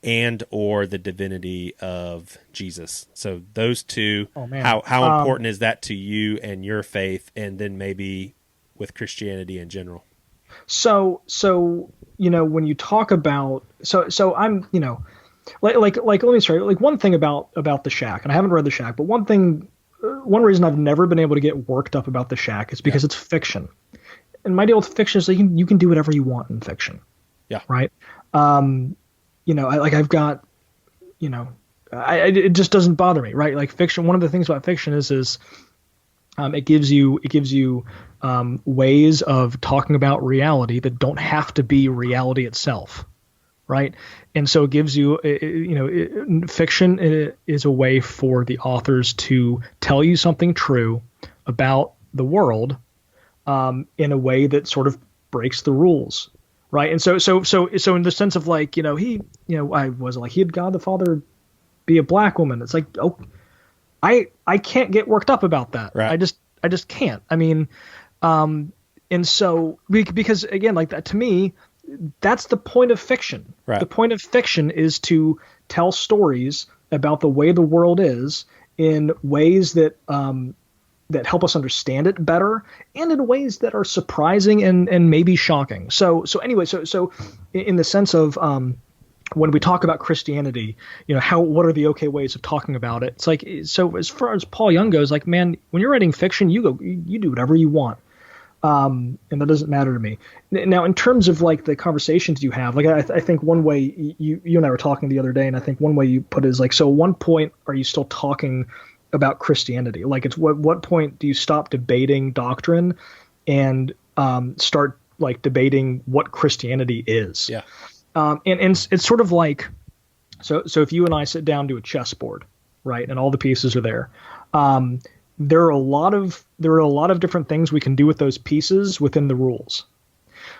A: and or the divinity of Jesus? So those two, how important is that to you and your faith, and then maybe with Christianity in general?
C: So when you talk about so I'm like let me start. Like one thing about the Shack, and I haven't read the Shack, but one reason I've never been able to get worked up about the Shack is because it's fiction. And my deal with fiction is that you can do whatever you want in fiction.
A: Yeah.
C: Right. I've got, it just doesn't bother me. Right. Like fiction. One of the things about fiction is it gives you ways of talking about reality that don't have to be reality itself. Right. And so it gives you, fiction is a way for the authors to tell you something true about the world in a way that sort of breaks the rules. Right. And so in the sense of like, I was like, he had God the Father be a black woman. It's like, oh, I can't get worked up about that.
A: Right.
C: I just can't. I mean, and so because again, like that to me, that's the point of fiction.
A: Right.
C: The point of fiction is to tell stories about the way the world is in ways that that help us understand it better, and in ways that are surprising and maybe shocking. So anyway, so in the sense of when we talk about Christianity, what are the okay ways of talking about it? It's like, so as far as Paul Young goes, like, man, when you're writing fiction, you do whatever you want. And that doesn't matter to me. Now, in terms of like the conversations you have, like I think one way you and I were talking the other day, and I think one way you put it is like, so at one point, are you still talking about Christianity? Like, it's what point do you stop debating doctrine and start like debating what Christianity is?
A: Yeah.
C: And it's sort of like, so if you and I sit down to a chessboard, right, and all the pieces are there, there are a lot of different things we can do with those pieces within the rules.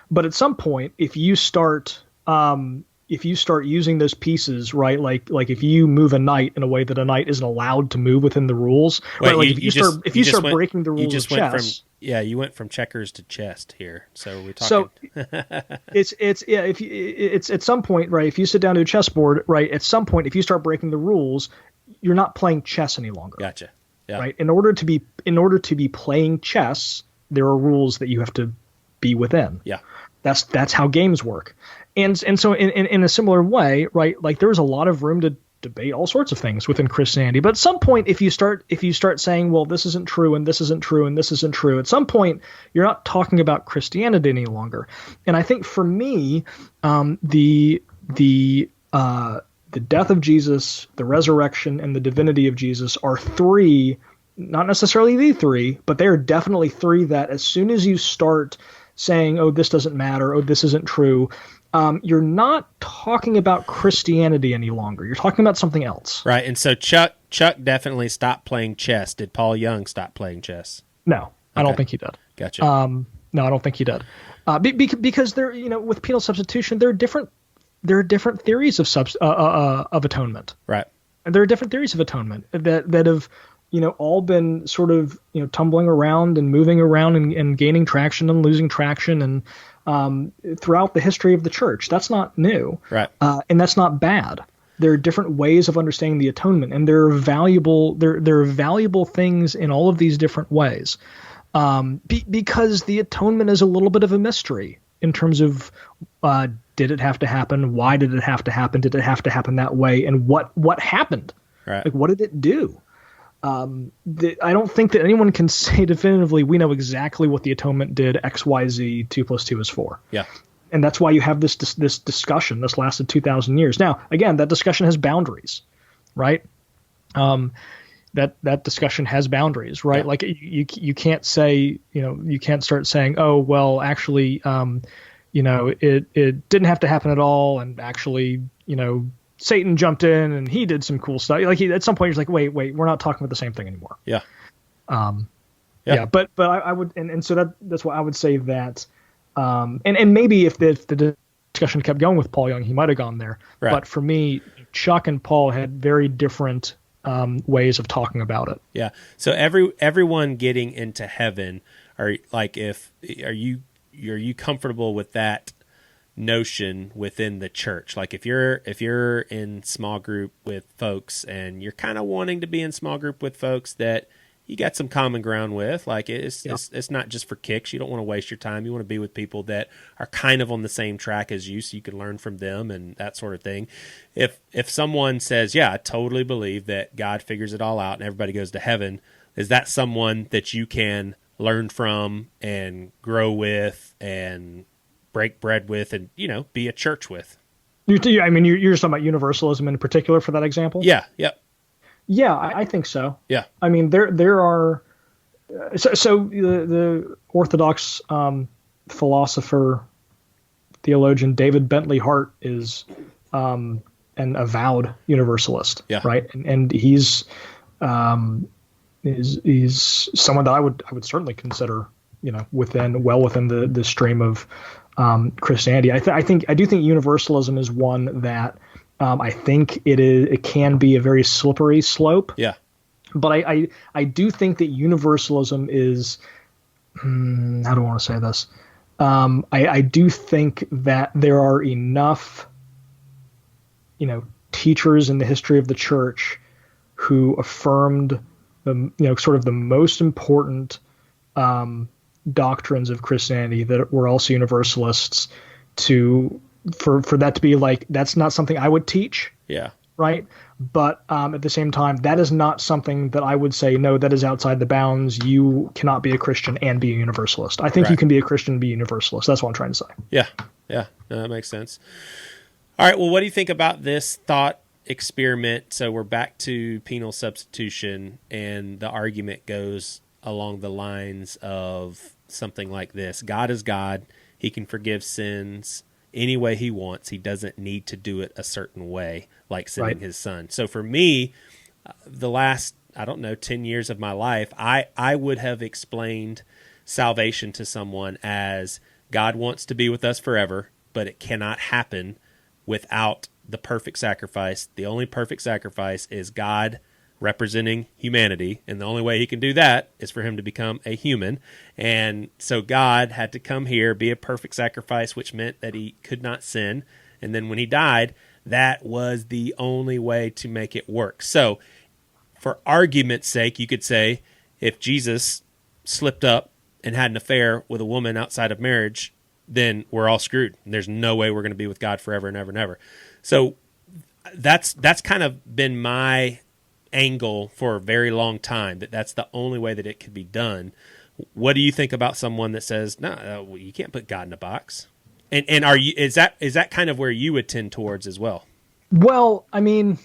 C: But at some point, if you start using those pieces, right, like if you move a knight in a way that a knight isn't allowed to move within the rules,
A: Wait,
C: right? Like if you start breaking the rules of chess,
A: you went from checkers to chess here. So we talking.
C: So it's at some point, right? If you sit down to a chessboard, right, at some point, if you start breaking the rules, you're not playing chess any longer.
A: Gotcha. Yeah.
C: Right. In order to be playing chess, there are rules that you have to be within.
A: Yeah.
C: That's how games work. And so in a similar way, right, like there's a lot of room to debate all sorts of things within Christianity. But at some point, if you start saying, well, this isn't true and this isn't true and this isn't true, at some point you're not talking about Christianity any longer. And I think for me, the death of Jesus, the resurrection, and the divinity of Jesus are three, not necessarily the three, but they are definitely three that as soon as you start saying, oh, this doesn't matter, oh, this isn't true, you're not talking about Christianity any longer. You're talking about something else.
A: Right. And so Chuck definitely stopped playing chess. Did Paul Young stop playing chess?
C: No,
A: okay.
C: I don't think he did.
A: Gotcha.
C: No, I don't think he did. Because there, with penal substitution, there are there are different theories of atonement.
A: Right.
C: And there are different theories of atonement that have, all been sort of, tumbling around and moving around and gaining traction and losing traction and throughout the history of the church. That's not new.
A: Right.
C: And that's not bad. There are different ways of understanding the atonement, and there are valuable things in all of these different ways. Because the atonement is a little bit of a mystery in terms of did it have to happen? Why did it have to happen? Did it have to happen that way? And what happened?
A: Right.
C: Like, what did it do? I don't think that anyone can say definitively we know exactly what the atonement did. X, Y, Z, 2 + 2 is 4.
A: Yeah.
C: And that's why you have this discussion. This lasted 2,000 years. Now, again, that discussion has boundaries, right? That discussion has boundaries, right? Yeah. Like you can't say, you can't start saying, oh, well, actually, it didn't have to happen at all, and actually, Satan jumped in and he did some cool stuff. Like at some point, you're like, wait, we're not talking about the same thing anymore.
A: Yeah.
C: Yeah. But I would, and so that's why I would say that. And maybe if the discussion kept going with Paul Young, he might have gone there. Right. But for me, Chuck and Paul had very different ways of talking about it.
A: Yeah. So everyone getting into heaven, are you comfortable with that notion within the church? Like if you're in small group with folks and you're kind of wanting to be in small group with folks that you got some common ground with, like it's not just for kicks. You don't want to waste your time. You want to be with people that are kind of on the same track as you, so you can learn from them and that sort of thing. If someone says, yeah, I totally believe that God figures it all out and everybody goes to heaven, is that someone that you can learn from and grow with and break bread with and, be a church with?
C: You're just talking about universalism in particular for that example?
A: Yeah. Yep.
C: Yeah, I think so.
A: Yeah.
C: I mean, there are so the Orthodox philosopher, theologian David Bentley Hart is an avowed universalist. Yeah. Right, and he's someone that I would certainly consider within the stream of Christianity. I do think universalism is one that. I think it can be a very slippery slope.
A: Yeah.
C: But I do think that universalism is, how do I want to say this? I do think that there are enough, teachers in the history of the church who affirmed sort of the most important doctrines of Christianity that were also universalists for that to be like, that's not something I would teach.
A: Yeah.
C: Right. But at the same time, that is not something that I would say, no, that is outside the bounds. You cannot be a Christian and be a universalist. I think you can be a Christian and be a universalist. That's what I'm trying to say.
A: Yeah. Yeah. No, that makes sense. All right. Well, what do you think about this thought experiment? So we're back to penal substitution, and the argument goes along the lines of something like this. God is God. He can forgive sins any way he wants. He doesn't need to do it a certain way, like sending his son. So for me, the last, 10 years of my life, I would have explained salvation to someone as God wants to be with us forever, but it cannot happen without the perfect sacrifice. The only perfect sacrifice is God representing humanity, and the only way he can do that is for him to become a human. And so God had to come here, be a perfect sacrifice, which meant that he could not sin. And then when he died, that was the only way to make it work. So for argument's sake, you could say if Jesus slipped up and had an affair with a woman outside of marriage, then we're all screwed. And there's no way we're going to be with God forever and ever and ever. So that's kind of been my angle for a very long time, that's the only way that it could be done. What do you think about someone that says, no, you can't put God in a box? And is that kind of where you would tend towards as well?
C: Well, I mean,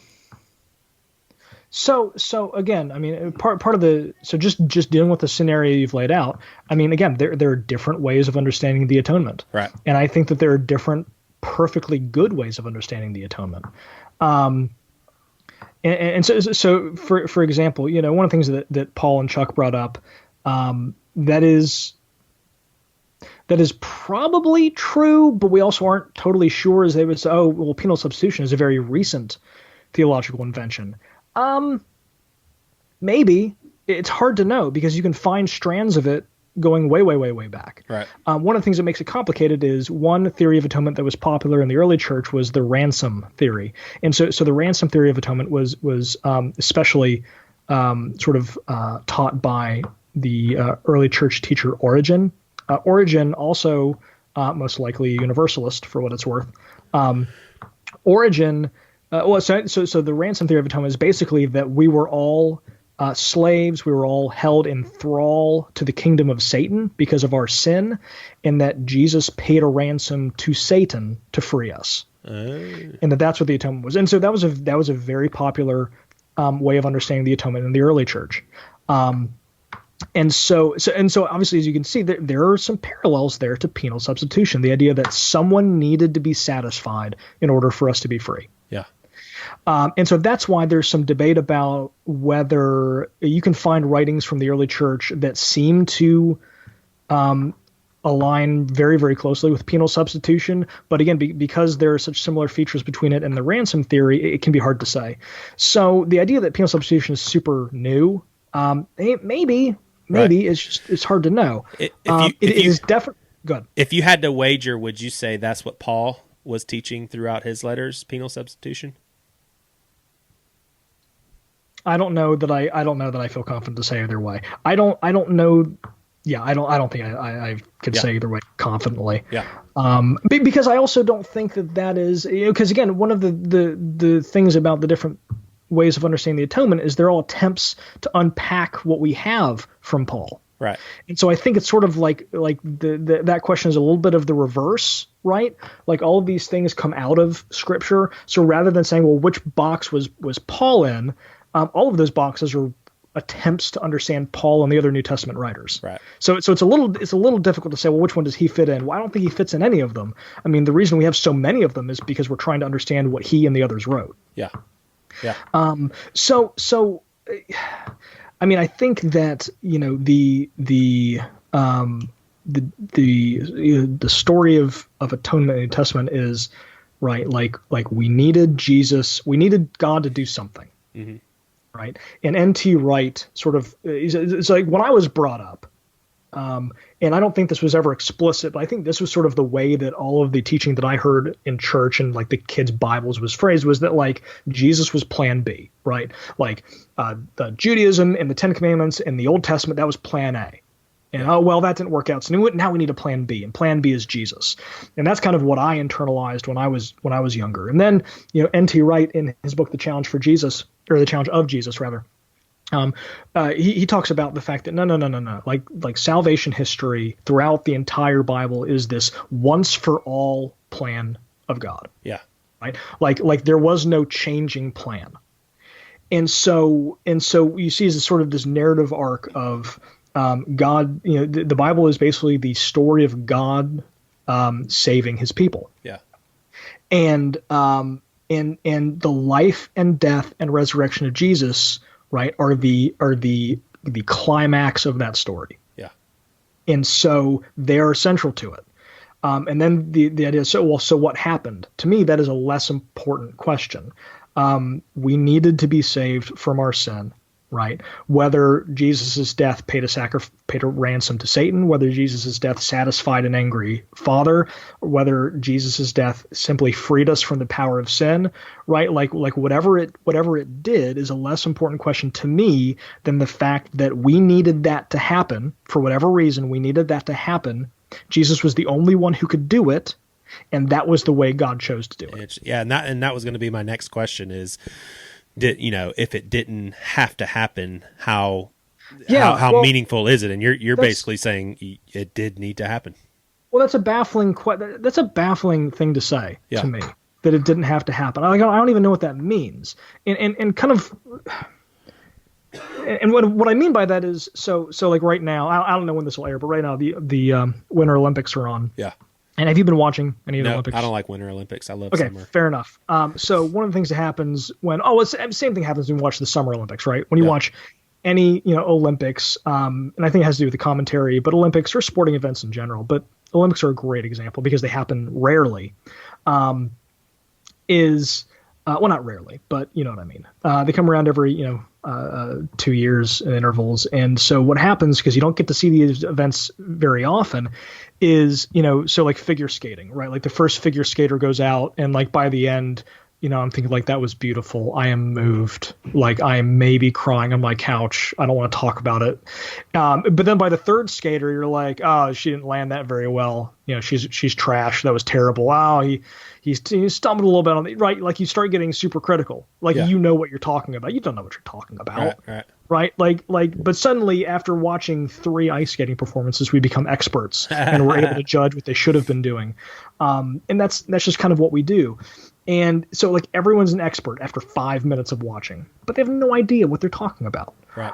C: so again, I mean, part of the, so just dealing with the scenario you've laid out, I mean, again, there are different ways of understanding the atonement. Right. And I think that there are different perfectly good ways of understanding the atonement. And so for example, one of the things that Paul and Chuck brought up, that is, That is probably true, but we also aren't totally sure, as they would say, oh, well, penal substitution is a very recent theological invention. Maybe. It's hard to know because you can find strands of it going way, way, way, way back.
A: Right.
C: One of the things that makes it complicated is one theory of atonement that was popular in the early church was the ransom theory. And so the ransom theory of atonement was especially taught by the early church teacher Origen. Origen, also most likely a universalist for what it's worth. Origen, so the ransom theory of atonement is basically that we were all slaves, we were all held in thrall to the kingdom of Satan because of our sin, and that Jesus paid a ransom to Satan to free us, and that's what the atonement was. And so that was a very popular way of understanding the atonement in the early church. And so obviously, as you can see, there are some parallels there to penal substitution, the idea that someone needed to be satisfied in order for us to be free.
A: Yeah.
C: And so that's why there's some debate about whether you can find writings from the early church that seem to align very, very closely with penal substitution. But again, because there are such similar features between it and the ransom theory, it can be hard to say. So the idea that penal substitution is super new, maybe
A: right.
C: it's hard to know. It is definitely good.
A: If you had to wager, would you say that's what Paul was teaching throughout his letters, penal substitution?
C: I don't know that I feel confident to say either way. I don't know. Yeah, I don't think I could say either way confidently.
A: Yeah.
C: Because I also don't think that is, because again, one of the things about the different ways of understanding the atonement is they're all attempts to unpack what we have from Paul.
A: Right.
C: And so I think it's sort of like that question is a little bit of the reverse, right? Like all of these things come out of Scripture. So rather than saying, well, which box was Paul in? All of those boxes are attempts to understand Paul and the other New Testament writers.
A: Right.
C: So it's a little difficult to say, well, which one does he fit in? Well, I don't think he fits in any of them. I mean, the reason we have so many of them is because we're trying to understand what he and the others wrote.
A: Yeah. Yeah.
C: So I mean, I think that, the story of atonement in the New Testament is right. Like we needed God to do something.
A: Mm-hmm.
C: Right. And N.T. Wright it's like when I was brought up, and I don't think this was ever explicit, but I think this was sort of the way that all of the teaching that I heard in church and like the kids' Bibles was phrased, was that like Jesus was plan B, right? Like the Judaism and the Ten Commandments and the Old Testament, that was plan A. And that didn't work out. So now we need a plan B, and plan B is Jesus. And that's kind of what I internalized when I was younger. And then, N.T. Wright in his book, The Challenge of Jesus, rather, he talks about the fact that no. Like salvation history throughout the entire Bible is this once for all plan of God.
A: Yeah.
C: Right. Like there was no changing plan. And so you see as sort of this narrative arc of God, the Bible is basically the story of God saving his people.
A: Yeah.
C: And the life and death and resurrection of Jesus, right, are the climax of that story.
A: Yeah.
C: And so they are central to it. And then the idea is, so what happened? To me, that is a less important question. We needed to be saved from our sin. Right. Whether Jesus' death paid a ransom to Satan, whether Jesus' death satisfied an angry father, whether Jesus' death simply freed us from the power of sin, right? Like whatever it did is a less important question to me than the fact that we needed that to happen. For whatever reason, we needed that to happen. Jesus was the only one who could do it, and that was the way God chose to do it.
A: Yeah, and that was going to be my next question is, if it didn't have to happen, how meaningful is it? And you're basically saying it did need to happen.
C: Well, that's a baffling thing to say to me, that it didn't have to happen. I don't even know what that means. And kind of, and what I mean by that is, so like right now, I don't know when this will air, but right now the Winter Olympics are on.
A: Yeah.
C: And have you been watching any of the Olympics?
A: I don't like Winter Olympics. I love summer.
C: Okay, fair enough. So one of the things that happens when it's the same thing happens when you watch the Summer Olympics, right? When you watch any, Olympics, and I think it has to do with the commentary, but Olympics or sporting events in general, but Olympics are a great example because they happen rarely, well, not rarely, but you know what I mean. They come around every, 2 years in intervals. And so what happens, because you don't get to see these events very often, is, so like figure skating, right? Like the first figure skater goes out and like by the end, I'm thinking like, that was beautiful. I am moved. Like I am maybe crying on my couch. I don't want to talk about it. But then by the third skater, you're like, oh, she didn't land that very well. She's trash. That was terrible. Wow. He stumbled a little bit on the right. Like you start getting super critical. Like, you know what you're talking about. You don't know what you're talking about. Right. But suddenly after watching 3 ice skating performances, we become experts and we're able to judge what they should have been doing. And that's just kind of what we do. And so like everyone's an expert after 5 minutes of watching, but they have no idea what they're talking about.
A: Right.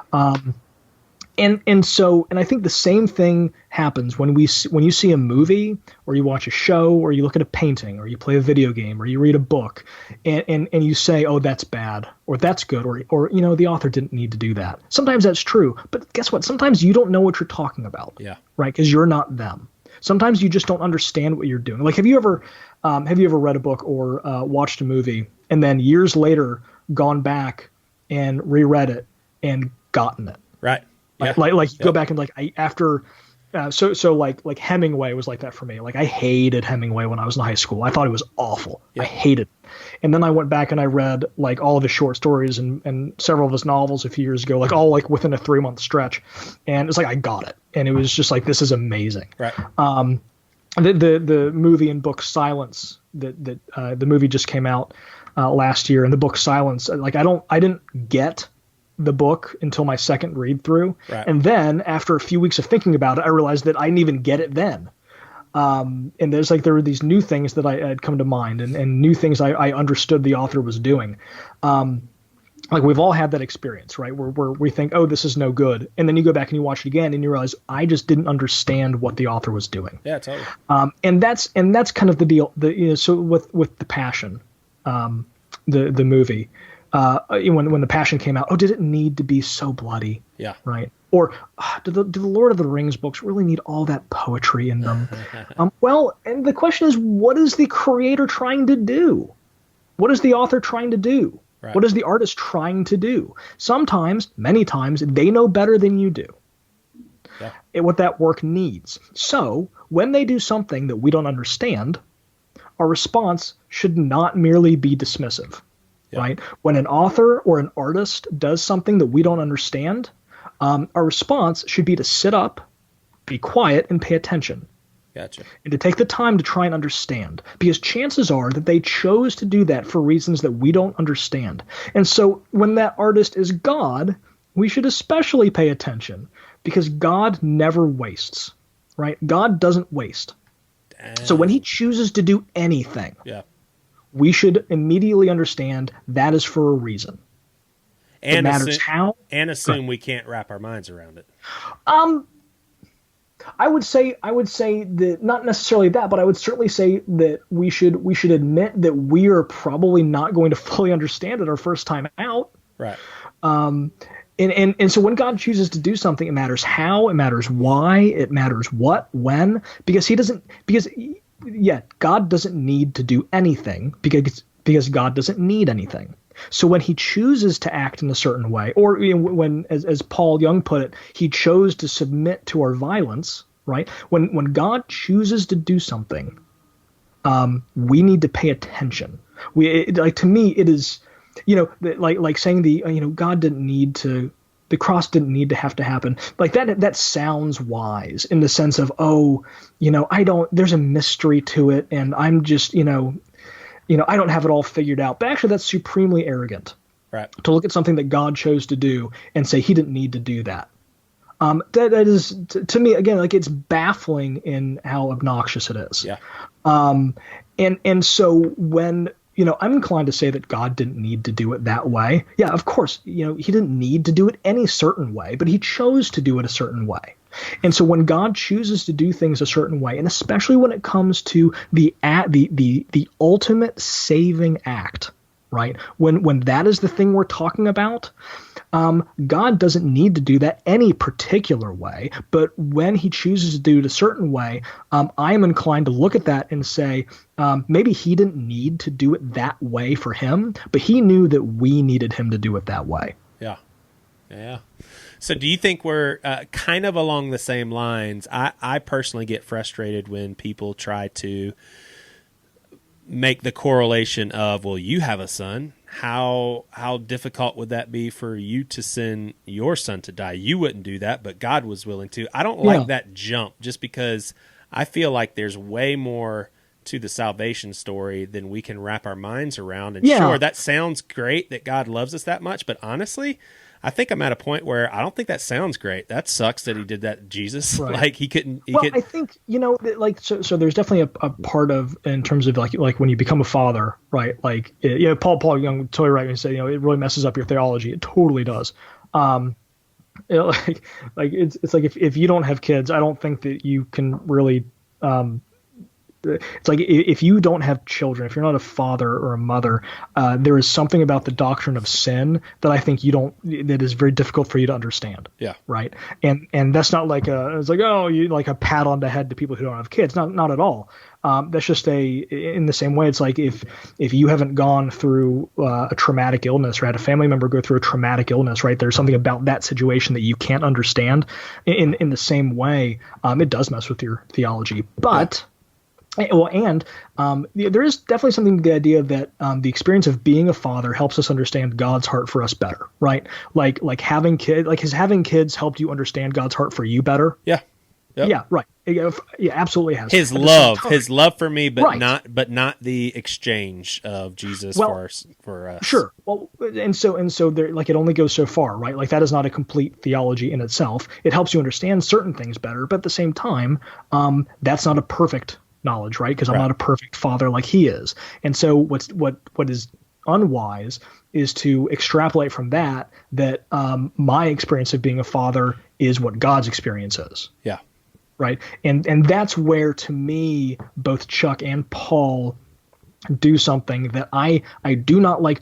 C: And I think the same thing happens when you see a movie or you watch a show or you look at a painting or you play a video game or you read a book and you say, oh, that's bad or that's good or the author didn't need to do that. Sometimes that's true, but guess what? Sometimes you don't know what you're talking about.
A: Yeah.
C: Right. Because you're not them. Sometimes you just don't understand what you're doing. Like, have you ever read a book or watched a movie and then years later gone back and reread it and gotten it?
A: Right. Yeah.
C: Like you go back and like like Hemingway was like that for me. Like I hated Hemingway when I was in high school. I thought it was awful. Yeah. I hated it. And then I went back and I read like all of his short stories and several of his novels a few years ago, like all like within a 3-month stretch. And it's like I got it. And it was just like, this is amazing.
A: Right.
C: The movie and book Silence that the movie just came out last year, and the book Silence, like I didn't get the book until my second read through.
A: Right.
C: And then after a few weeks of thinking about it, I realized that I didn't even get it then. And there were these new things that I had come to mind and new things I understood the author was doing. Like we've all had that experience, right? Where we think, oh, this is no good. And then you go back and you watch it again and you realize I just didn't understand what the author was doing.
A: Yeah, totally.
C: And that's kind of the deal. So with The Passion, the movie, when The Passion came out, did it need to be so bloody?
A: Yeah.
C: Right. Or do the Lord of the Rings books really need all that poetry in them? Well, and the question is, what is the creator trying to do? What is the author trying to do? Right. What is the artist trying to do? Sometimes, many times, they know better than you do. Yeah. What that work needs. So when they do something that we don't understand, our response should not merely be dismissive. Yeah. Right? When an author or an artist does something that we don't understand, our response should be to sit up, be quiet, and pay attention.
A: Gotcha. And
C: to take the time to try and understand, because chances are that they chose to do that for reasons that we don't understand. And so when that artist is God, we should especially pay attention because God never wastes, right? God doesn't waste. Damn. So when he chooses to do anything, we should immediately understand that is for a reason.
A: And
C: it matters how.
A: And assume we can't wrap our minds around it.
C: I would say that not necessarily that, but I would certainly say that we should admit that we are probably not going to fully understand it our first time out.
A: Right.
C: And so when God chooses to do something, it matters how, it matters why, it matters what, when, because God doesn't need to do anything because God doesn't need anything. So when he chooses to act in a certain way, or when, as Paul Young put it, he chose to submit to our violence, right? When God chooses to do something, we need to pay attention. To me, it is, like saying God didn't need to, the cross didn't need to have to happen. Like that sounds wise in the sense of, there's a mystery to it, and I'm just, I don't have it all figured out. But actually, that's supremely arrogant.
A: Right.
C: To look at something that God chose to do and say he didn't need to do that. That is, to me, again, like it's baffling in how obnoxious it is.
A: Yeah.
C: And so when, I'm inclined to say that God didn't need to do it that way. Yeah, of course, he didn't need to do it any certain way, but he chose to do it a certain way. And so when God chooses to do things a certain way, and especially when it comes to the ultimate saving act right? When that is the thing we're talking about, God doesn't need to do that any particular way, but when he chooses to do it a certain way, I am inclined to look at that and say, maybe he didn't need to do it that way for him, but he knew that we needed him to do it that way.
A: Yeah. Yeah. So do you think we're kind of along the same lines? I personally get frustrated when people try to make the correlation of, well, you have a son. How difficult would that be for you to send your son to die? You wouldn't do that, but God was willing to. I don't like that jump, just because I feel like there's way more to the salvation story than we can wrap our minds around. And sure, that sounds great that God loves us that much, but honestly, I think I'm at a point where I don't think that sounds great. That sucks that he did that to Jesus. Right. Like he couldn't.
C: I think, so there's definitely a part of, in terms of like when you become a father, right? Like, Paul Young totally right when he said, it really messes up your theology. It totally does. It's like if you don't have kids, I don't think that you can really, it's like if you don't have children, if you're not a father or a mother, there is something about the doctrine of sin that I think that is very difficult for you to understand. Yeah. Right. And that's not like a pat on the head to people who don't have kids. Not at all. That's just in the same way. It's like if you haven't gone through a traumatic illness or had a family member go through a traumatic illness, right? There's something about that situation that you can't understand. In the same way, it does mess with your theology, but. Well, and there is definitely something to the idea that the experience of being a father helps us understand God's heart for us better, right? Like having kids, has having kids helped you understand God's heart for you better? Yeah. Yep. Yeah, right. Yeah, absolutely has.
A: His love for me, but not the exchange of Jesus for us.
C: Sure. Well, and so there, like, it only goes so far, right? Like, that is not a complete theology in itself. It helps you understand certain things better, but at the same time, that's not a perfect knowledge, right? Because I'm not a perfect father like he is. And so what is unwise is to extrapolate from that my experience of being a father is what God's experience is. Yeah. Right. And that's where, to me, both Chuck and Paul do something that I do not like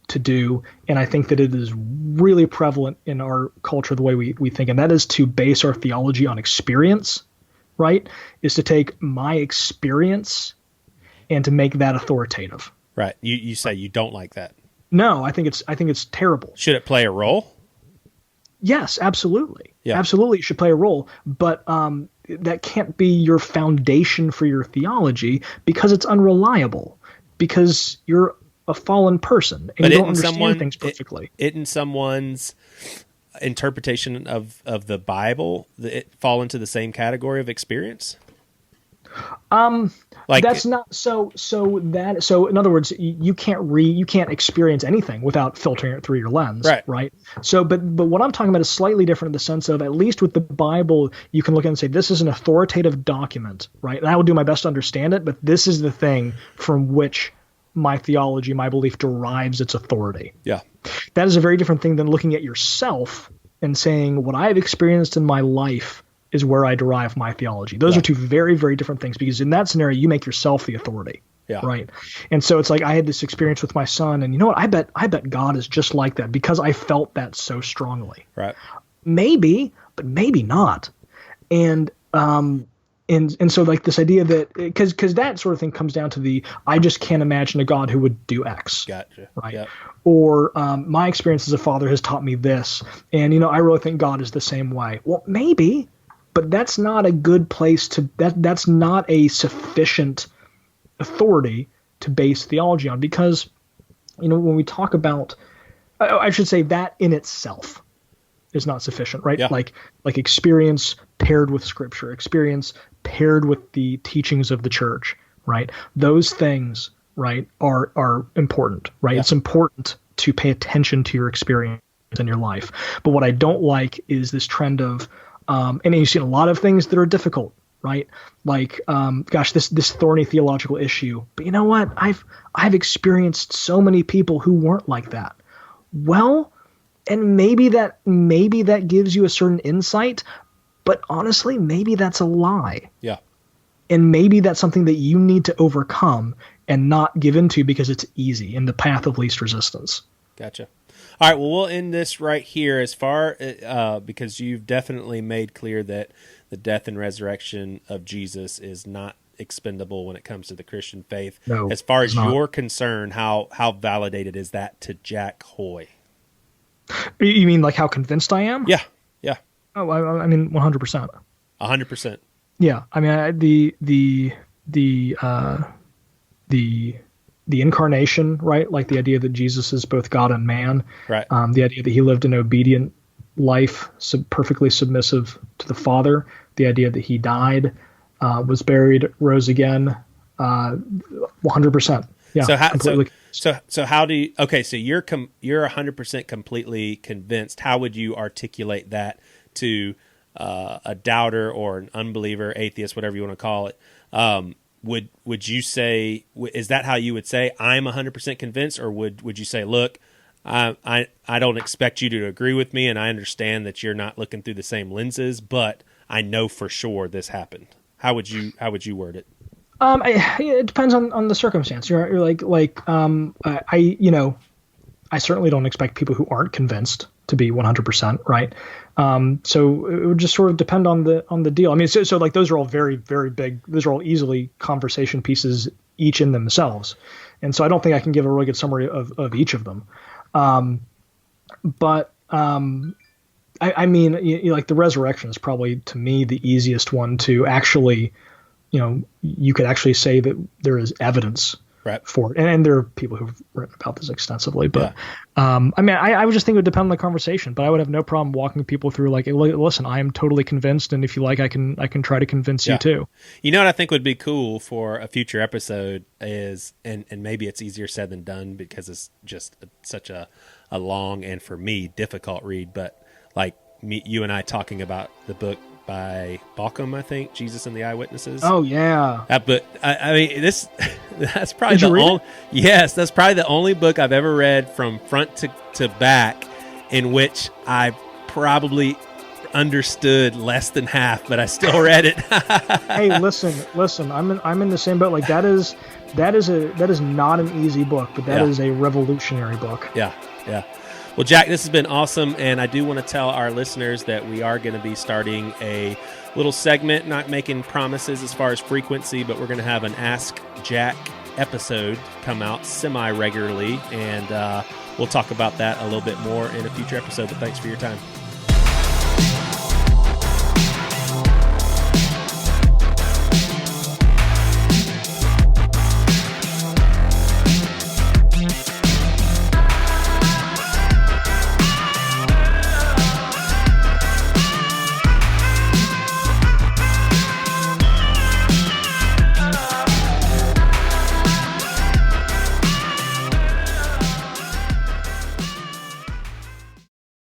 C: to do, and I think that it is really prevalent in our culture, the way we think, and that is to base our theology on experience. Right, is to take my experience and to make that authoritative.
A: Right. You say you don't like that.
C: No, I think it's terrible.
A: Should it play a role?
C: Yes, absolutely. Yeah. Absolutely, it should play a role. But that can't be your foundation for your theology, because it's unreliable. Because you're a fallen person and you don't understand things perfectly.
A: In someone's interpretation of the Bible, it fall into the same category of experience?
C: That's not so in other words, you can't experience anything without filtering it through your lens, right? So but what I'm talking about is slightly different in the sense of, at least with the Bible, you can look at it and say, this is an authoritative document, right? And I will do my best to understand it, but this is the thing from which my theology, my belief, derives its authority. Yeah. That is a very different thing than looking at yourself and saying, what I've experienced in my life is where I derive my theology. Those are two very, very different things, because in that scenario, you make yourself the authority. Yeah. Right. And so it's like, I had this experience with my son, and you know what? I bet God is just like that, because I felt that so strongly. Right. Maybe, but maybe not. And so, like, this idea that, because that sort of thing comes down to I just can't imagine a God who would do X. Gotcha. Right. Yep. Or my experience as a father has taught me this, and I really think God is the same way. Well, maybe, but that's not a good place to. That's not a sufficient authority to base theology on, because when we talk about, I should say, that in itself is not sufficient, right? Yeah. Like experience paired with Scripture, experience paired with the teachings of the church, right? Those things, right, are important, right? Yeah. It's important to pay attention to your experience in your life. But what I don't like is this trend of, and you see a lot of things that are difficult, right? Like, this thorny theological issue. But you know what? I've experienced so many people who weren't like that. Well, and maybe that gives you a certain insight, but honestly, maybe that's a lie. Yeah. And maybe that's something that you need to overcome and not give into because it's easy and the path of least resistance.
A: Gotcha. All right, well, we'll end this right here as far because you've definitely made clear that the death and resurrection of Jesus is not expendable when it comes to the Christian faith.
C: No,
A: as far as you're concerned, how validated is that to Jack Hoy?
C: You mean like how convinced I am?
A: Yeah, yeah.
C: Oh, I mean 100%.
A: 100%.
C: Yeah, I mean the incarnation, right? Like the idea that Jesus is both God and man.
A: Right.
C: The idea that he lived an obedient life, perfectly submissive to the Father. The idea that he died, was buried, rose again. 100%. Yeah.
A: So how do you? Okay, so you're 100% completely convinced. How would you articulate that to a doubter or an unbeliever, atheist, whatever you want to call it? Would you say, is that how you would say I'm 100% convinced, or would you say, look, I don't expect you to agree with me, and I understand that you're not looking through the same lenses, but I know for sure this happened. How would you word it?
C: It depends on the circumstance. You're I certainly don't expect people who aren't convinced to be 100%, right? So it would just sort of depend on the deal. I mean, so like those are all very, very big. Those are all easily conversation pieces each in themselves. And so I don't think I can give a really good summary of each of them. I mean, like the resurrection is probably to me the easiest one to actually, you could actually say that there is evidence for it. And there are people who've written about this extensively, but I mean, I would just think it would depend on the conversation, but I would have no problem walking people through like, listen, I am totally convinced. And if you like, I can try to convince you too.
A: You know what I think would be cool for a future episode is, and maybe it's easier said than done because it's just such a long and for me difficult read, but like you and I talking about the book by Balcom, I think, Jesus and the Eyewitnesses.
C: Oh yeah.
A: But I mean, that's probably that's probably the only book I've ever read from front to back in which I probably understood less than half, but I still read it.
C: Hey, listen, I'm in the same boat. Like that is not an easy book, but that is a revolutionary book.
A: Yeah. Yeah. Well, Jack, this has been awesome, and I do want to tell our listeners that we are going to be starting a little segment, not making promises as far as frequency, but we're going to have an Ask Jack episode come out semi-regularly, and we'll talk about that a little bit more in a future episode, but thanks for your time.